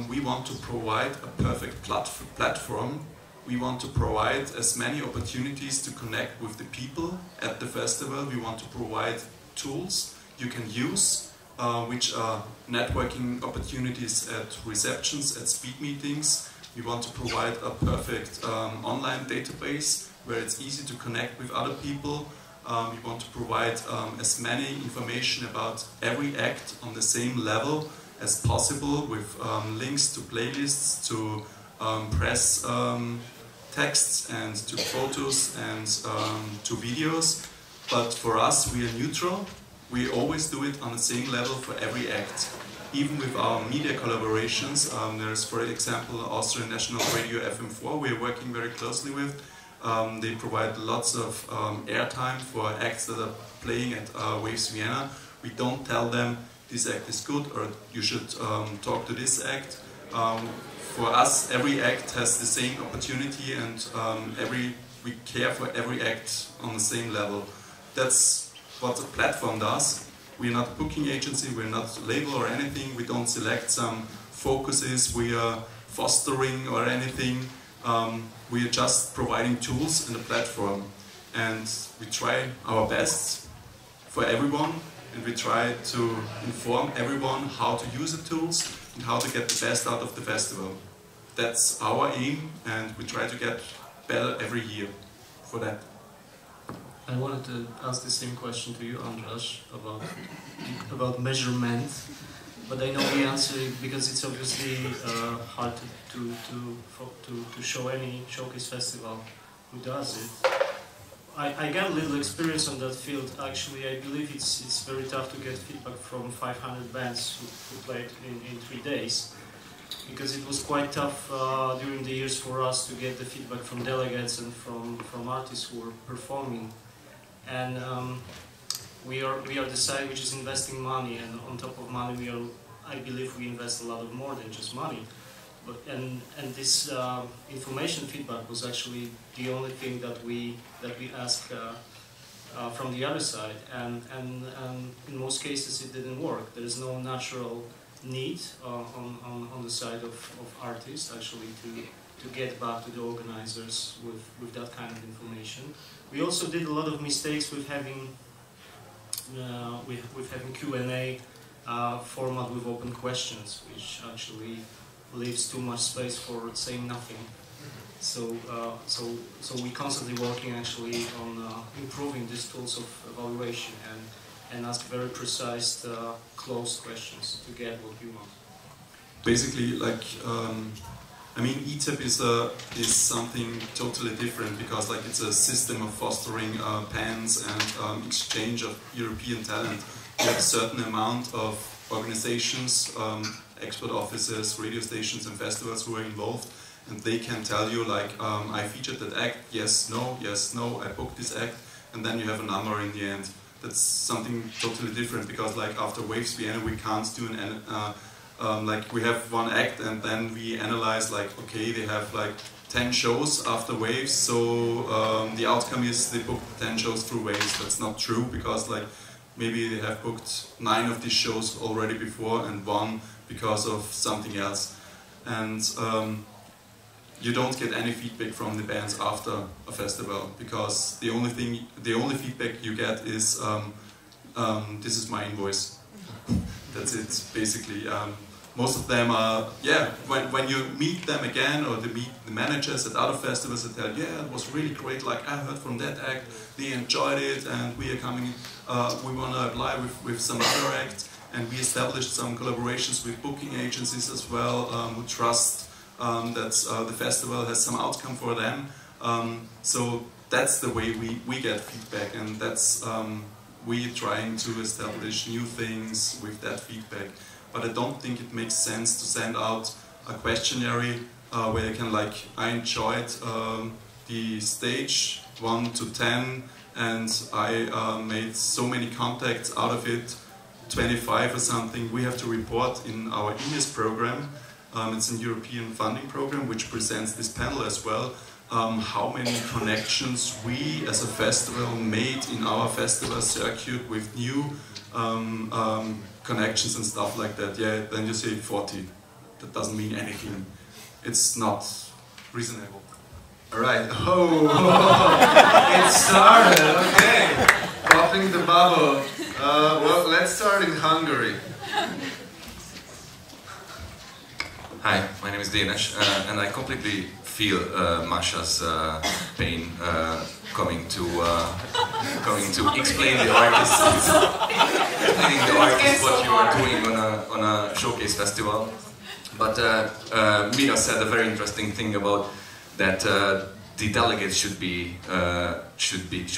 [SPEAKER 6] We want to provide a perfect platform. We want to provide as many opportunities to connect with the people at the festival. We want to provide tools you can use, which are networking opportunities at receptions, at speed meetings. We want to provide a perfect online database where it's easy to connect with other people. We want to provide as many information about every act on the same level as possible, with links to playlists, to press texts, and to photos, and to videos. But for us, we are neutral. We always do it on the same level for every act. Even with our media collaborations, there's, for example, Austrian National Radio FM4 we are working very closely with. They provide lots of airtime for acts that are playing at Waves Vienna. We don't tell them this act is good or you should talk to this act. For us, every act has the same opportunity, and we care for every act on the same level. That's what the platform does. We're not a booking agency, we're not a label or anything. We don't select some focuses we are fostering or anything. We are just providing tools and a platform. And we try our best for everyone, and we try to inform everyone how to use the tools and how to get the best out of the festival. That's our aim, and we try to get better every year for that.
[SPEAKER 3] I wanted to ask the same question to you, Andraž, about measurement, but I know the answer because it's obviously hard to show any showcase festival who does it. I got a little experience on that field. Actually, I believe it's very tough to get feedback from 500 bands who played in 3 days, because it was quite tough during the years for us to get the feedback from delegates and from artists who were performing. And we are the side which is investing money, and on top of money, I believe we invest a lot of more than just money. But and this information feedback was actually the only thing that we ask from the other side, and in most cases it didn't work. There is no natural need on the side of artists actually to get back to the organizers with that kind of information. We also did a lot of mistakes with having Q&A format with open questions, which actually leaves too much space for saying nothing. So we're constantly working actually on improving these tools of evaluation and ask very precise, closed questions to get what you want.
[SPEAKER 6] Basically, like, I mean, ETEP is something totally different because, like, it's a system of fostering pans and exchange of European talent. You have a certain amount of organizations, expert offices, radio stations, and festivals who are involved. And they can tell you, like, I featured that act, yes, no, I booked this act, and then you have a number in the end. That's something totally different because, like, after Waves Vienna, we can't do like, we have one act and then we analyze, like, okay, they have like 10 shows after Waves, so the outcome is they booked 10 shows through Waves. That's not true because, like, maybe they have booked 9 of these shows already before and 1 because of something else. And you don't get any feedback from the bands after a festival because the only feedback you get is this is my invoice. That's it, basically. Most of them are, yeah, when you meet them again or they meet the managers at other festivals, they tell, yeah, it was really great, like I heard from that act, they enjoyed it, and we are coming, we want to apply with some other act, and we established some collaborations with booking agencies as well, who trust that the festival has some outcome for them. So that's the way we get feedback, and that's we're trying to establish new things with that feedback. But I don't think it makes sense to send out a questionnaire where you can, like, I enjoyed the stage 1 to 10 and I made so many contacts out of it, 25 or something. We have to report in our INES program. It's a European funding program which presents this panel as well. How many connections we as a festival made in our festival circuit with new connections and stuff like that. Yeah, then you say 40. That doesn't mean anything. It's not reasonable.
[SPEAKER 2] Alright, oh, it started, okay. Popping the bubble. Well, let's start in Hungary.
[SPEAKER 9] Hi, my name is Dénes, and I completely feel Masha's pain coming to explain the artist, what you are doing on a showcase festival. But Mira said a very interesting thing about that the delegates should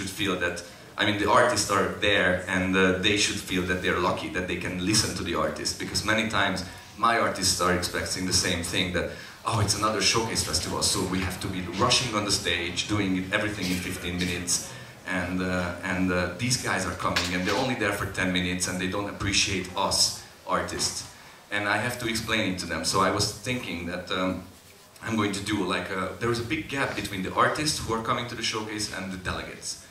[SPEAKER 9] feel that, I mean, the artists are there and they should feel that they're lucky that they can listen to the artist, because many times my artists are expecting the same thing, that oh, it's another showcase festival, so we have to be rushing on the stage, doing everything in 15 minutes, and these guys are coming and they're only there for 10 minutes and they don't appreciate us artists. And I have to explain it to them. So I was thinking that I'm going to do like there is a big gap between the artists who are coming to the showcase and the delegates.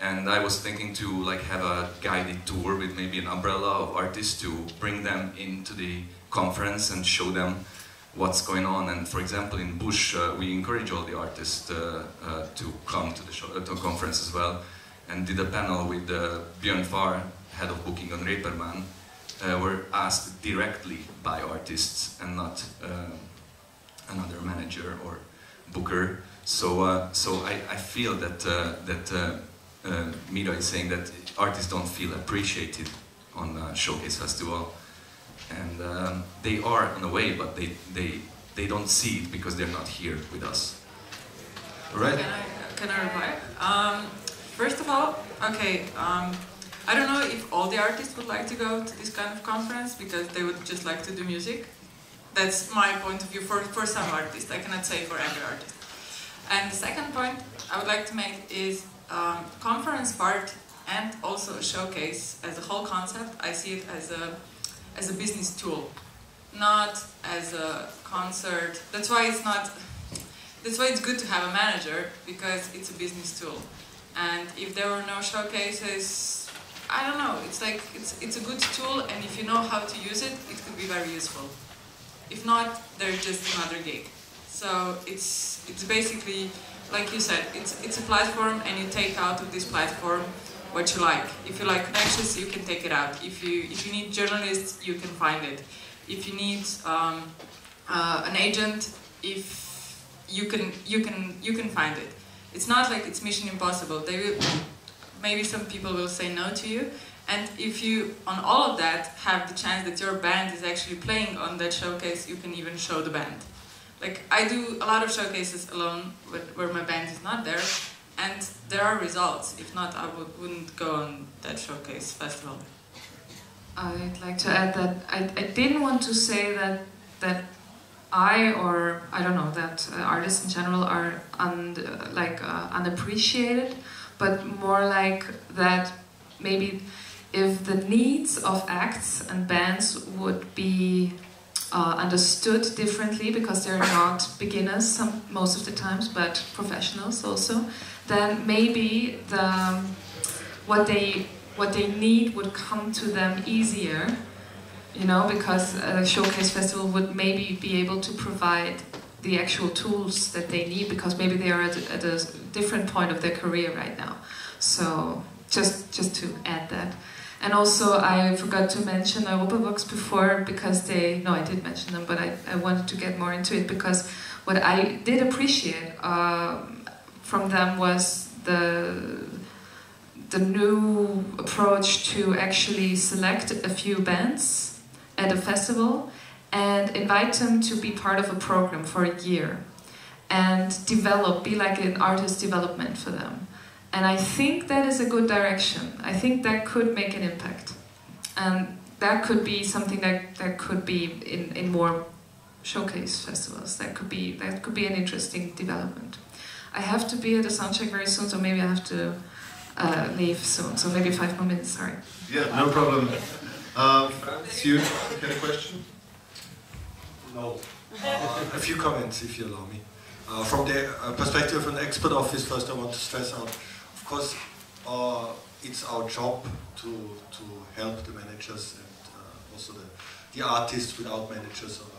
[SPEAKER 9] And I was thinking to like have a guided tour with maybe an umbrella of artists to bring them into the conference and show them what's going on. And for example, in Bush, we encourage all the artists to come to the show, to conference as well, and did a panel with Björn Farr, head of booking on Reeperbahn, were asked directly by artists and not another manager or booker. So, so I feel that Mira is saying that artists don't feel appreciated on a showcase festival. And they are in a way, but they don't see it because they're not here with us.
[SPEAKER 2] Right?
[SPEAKER 4] Can I reply? First of all, okay, I don't know if all the artists would like to go to this kind of conference because they would just like to do music. That's my point of view for some artists. I cannot say for every artist. And the second point I would like to make is conference part and also a showcase as a whole concept. I see it as a business tool, not as a concert. That's why it's good to have a manager, because it's a business tool. And if there were no showcases, I don't know, it's like, it's a good tool, and if you know how to use it, it could be very useful. If not, there's just another gig. So it's basically, like you said, it's a platform, and you take out of this platform what you like. If you like connections, you can take it out. If you need journalists, you can find it. If you need an agent, if you can find it. It's not like it's mission impossible. Maybe some people will say no to you, and if you, on all of that, have the chance that your band is actually playing on that showcase, you can even show the band. Like, I do a lot of showcases alone, where my band is not there, and there are results. If not, I wouldn't go on that showcase festival.
[SPEAKER 1] I'd like to add that I didn't want to say that I don't know, that artists in general are unappreciated, but more like that maybe if the needs of acts and bands would be understood differently, because they're not beginners most of the times, but professionals also, then maybe what they need would come to them easier, you know, because a showcase festival would maybe be able to provide the actual tools that they need, because maybe they are at a different point of their career right now. So just to add that. And also I forgot to mention Pavoković before, because I did mention them, but I wanted to get more into it, because what I did appreciate from them was the new approach to actually select a few bands at a festival and invite them to be part of a program for a year and be like an artist development for them. And I think that is a good direction. I think that could make an impact. And that could be something that could be in more showcase festivals. That could be an interesting development. I have to be at a soundcheck very soon, so maybe I have to leave soon. So maybe 5 more minutes, sorry.
[SPEAKER 2] Yeah, no problem. You had a question?
[SPEAKER 10] No. A few comments, if you allow me. From the perspective of an expert office, first I want to stress out, of course, it's our job to help the managers and also the artists without managers or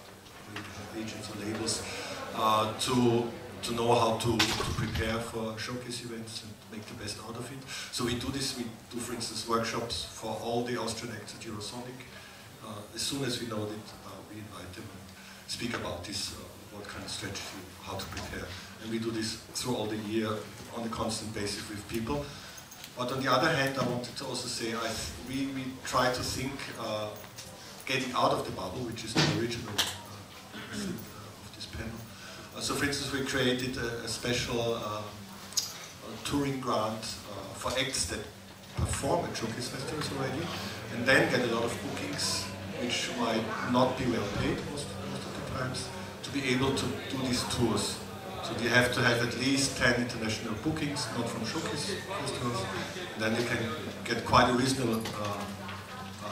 [SPEAKER 10] agents or labels to know how to prepare for showcase events and make the best out of it. So we do this, we do, for instance, workshops for all the Austrian acts at Eurosonic. As soon as we know that, we invite them and speak about this, what kind of strategy, how to prepare. And we do this through all the year on a constant basis with people. But on the other hand, I wanted to also say, we try to think getting out of the bubble, which is the original thing of this panel. So for instance, we created a special touring grant for acts that perform at showcase festivals already, and then get a lot of bookings, which might not be well paid most of the times, to be able to do these tours. So you have to have at least 10 international bookings, not from showcase festivals, and then you can get quite a reasonable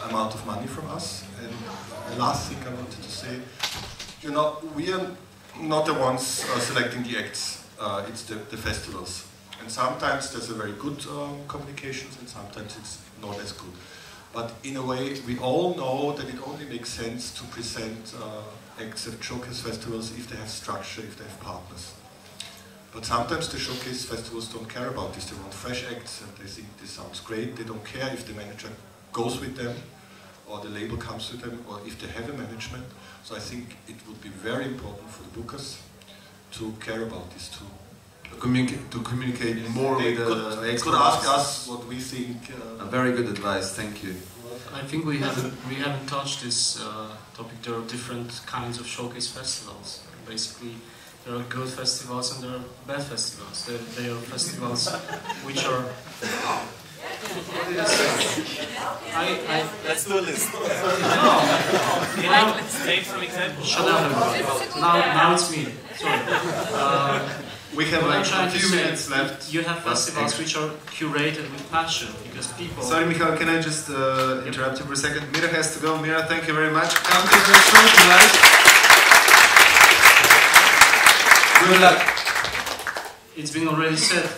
[SPEAKER 10] amount of money from us. And the last thing I wanted to say, you know, we are not the ones selecting the acts, it's the festivals. And sometimes there's a very good communications, and sometimes it's not as good. But in a way, we all know that it only makes sense to present acts at showcase festivals if they have structure, if they have partners. But sometimes the showcase festivals don't care about this. They want fresh acts and they think this sounds great. They don't care if the manager goes with them or the label comes with them or if they have a management. So I think it would be very important for the bookers to care about this too.
[SPEAKER 2] To communicate more with the experts.
[SPEAKER 10] Could ask us what we think.
[SPEAKER 2] A very good advice, thank you.
[SPEAKER 3] I think we haven't touched this topic. There are different kinds of showcase festivals. Basically, there are good festivals and there are bad festivals. There are festivals which are...
[SPEAKER 7] Let's do a list.
[SPEAKER 3] Let's take some examples. Shut up. Now it's me. Sorry.
[SPEAKER 2] We have like a few minutes left.
[SPEAKER 3] You have festivals which are curated with passion because people...
[SPEAKER 2] Sorry, Michal, can I just interrupt you for a second? Mira has to go. Mira, thank you very much. Come to the show tonight. Good luck.
[SPEAKER 3] it's been already said,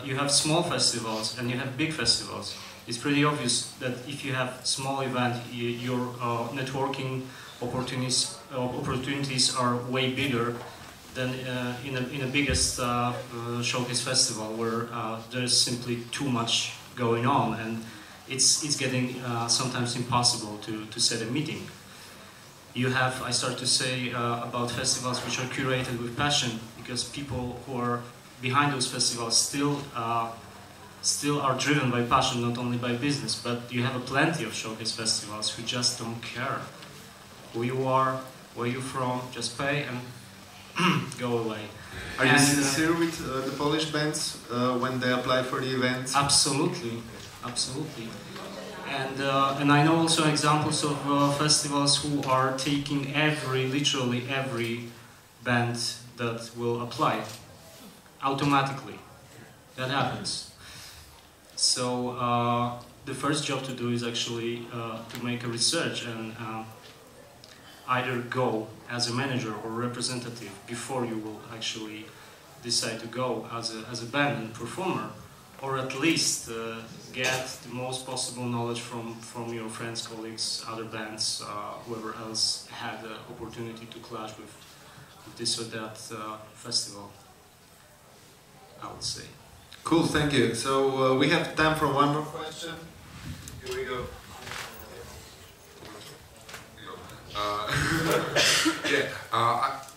[SPEAKER 3] you have small festivals and you have big festivals. It's pretty obvious that if you have small event, your networking opportunities are way bigger than in a biggest showcase festival, where there's simply too much going on, and it's getting sometimes impossible to set a meeting. You have, I start to say about festivals which are curated with passion, because people who are behind those festivals still are driven by passion, not only by business. But you have plenty of showcase festivals who just don't care who you are, where you're from, just pay and go away.
[SPEAKER 2] Are you sincere with the Polish bands when they apply for the events?
[SPEAKER 3] Absolutely, absolutely. And I know also examples of festivals who are taking literally every band that will apply automatically. That happens. So the first job to do is actually to make a research and either go as a manager or representative before you will actually decide to go as a band and performer, or at least get the most possible knowledge from your friends, colleagues, other bands, whoever else had the opportunity to clash with this or that festival, I would say.
[SPEAKER 2] Cool, thank you. So we have time for one more question. Here we go.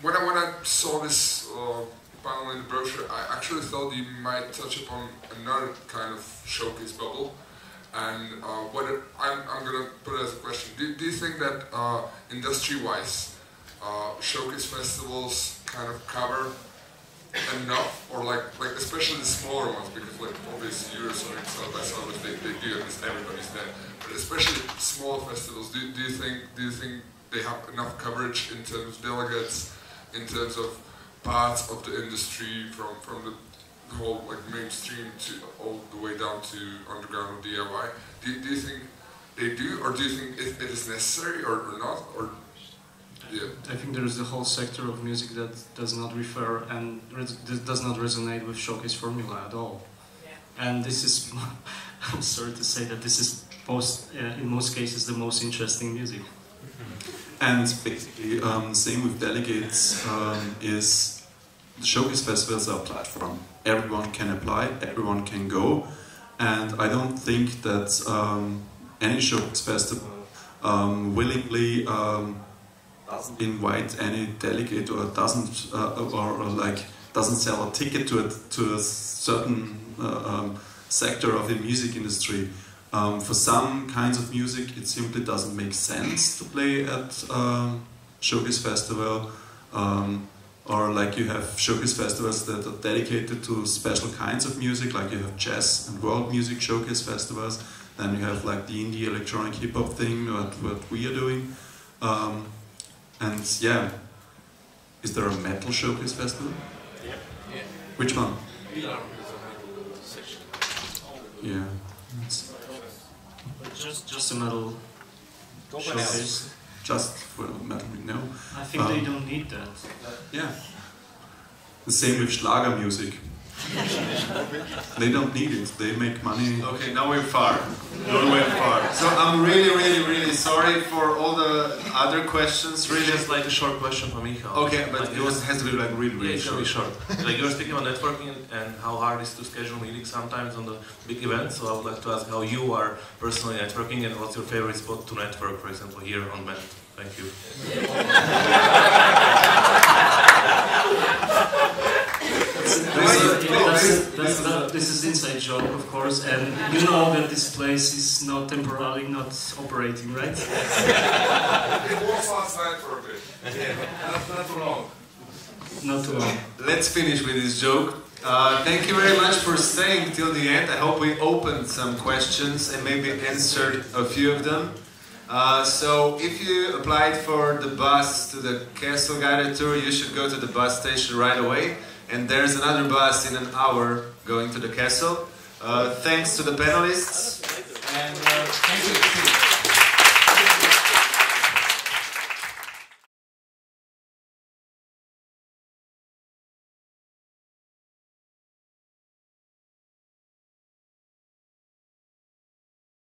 [SPEAKER 11] When I saw this panel in the brochure, I actually thought you might touch upon another kind of showcase bubble. And I'm going to put it as a question. Do you think that industry-wise, showcase festivals kind of cover enough, or like especially the smaller ones, because like obviously Europe and South by Southwest they do, and everybody's there. But especially small festivals, do you think they have enough coverage in terms of delegates, in terms of parts of the industry, from the whole like mainstream to all the way down to underground or DIY? Do you think they do, or do you think it is necessary or not? Or yeah.
[SPEAKER 3] I think there is a whole sector of music that does not refer and does not resonate with showcase formula at all. Yeah. And this is, I'm sorry to say that this is in most cases the most interesting music.
[SPEAKER 6] And basically, same with delegates, is the showcase festivals are a platform. Everyone can apply, everyone can go, and I don't think that any showcase festival willingly doesn't invite any delegate or doesn't doesn't sell a ticket to a certain sector of the music industry. For some kinds of music, it simply doesn't make sense to play at showcase festival, or like you have showcase festivals that are dedicated to special kinds of music, like you have jazz and world music showcase festivals. Then you have like the indie electronic hip hop thing, what we are doing. And yeah, is there a metal showcase festival?
[SPEAKER 5] Yeah. Yeah.
[SPEAKER 6] Which one?
[SPEAKER 5] Mira is a metal section.
[SPEAKER 6] Yeah.
[SPEAKER 3] Just a metal showcase.
[SPEAKER 6] Just for metal, no.
[SPEAKER 3] I think they don't need that.
[SPEAKER 6] Yeah. The same with Schlager music. They don't need it, they make money.
[SPEAKER 2] Okay, now we're far. Now we're far. So I'm really sorry for all the other questions. Really,
[SPEAKER 5] just like a short question from Michal.
[SPEAKER 2] Okay, but like it has to be like really
[SPEAKER 5] short.
[SPEAKER 2] short.
[SPEAKER 5] Like you were speaking about networking and how hard it is to schedule meetings sometimes on the big events. So I would like to ask how you are personally networking and what's your favorite spot to network, for example, here on MENT. Thank you.
[SPEAKER 3] This is inside joke, of course, and you know that this place is not temporarily not operating, right?
[SPEAKER 11] It was last night for a bit.
[SPEAKER 5] Yeah, not too long.
[SPEAKER 3] Not too long.
[SPEAKER 2] Let's finish with this joke. Thank you very much for staying till the end. I hope we opened some questions and maybe answered a few of them. So if you applied for the bus to the Castle guided tour, you should go to the bus station right away. And there's another bus in an hour going to the castle. Thanks to the panelists. And thank you.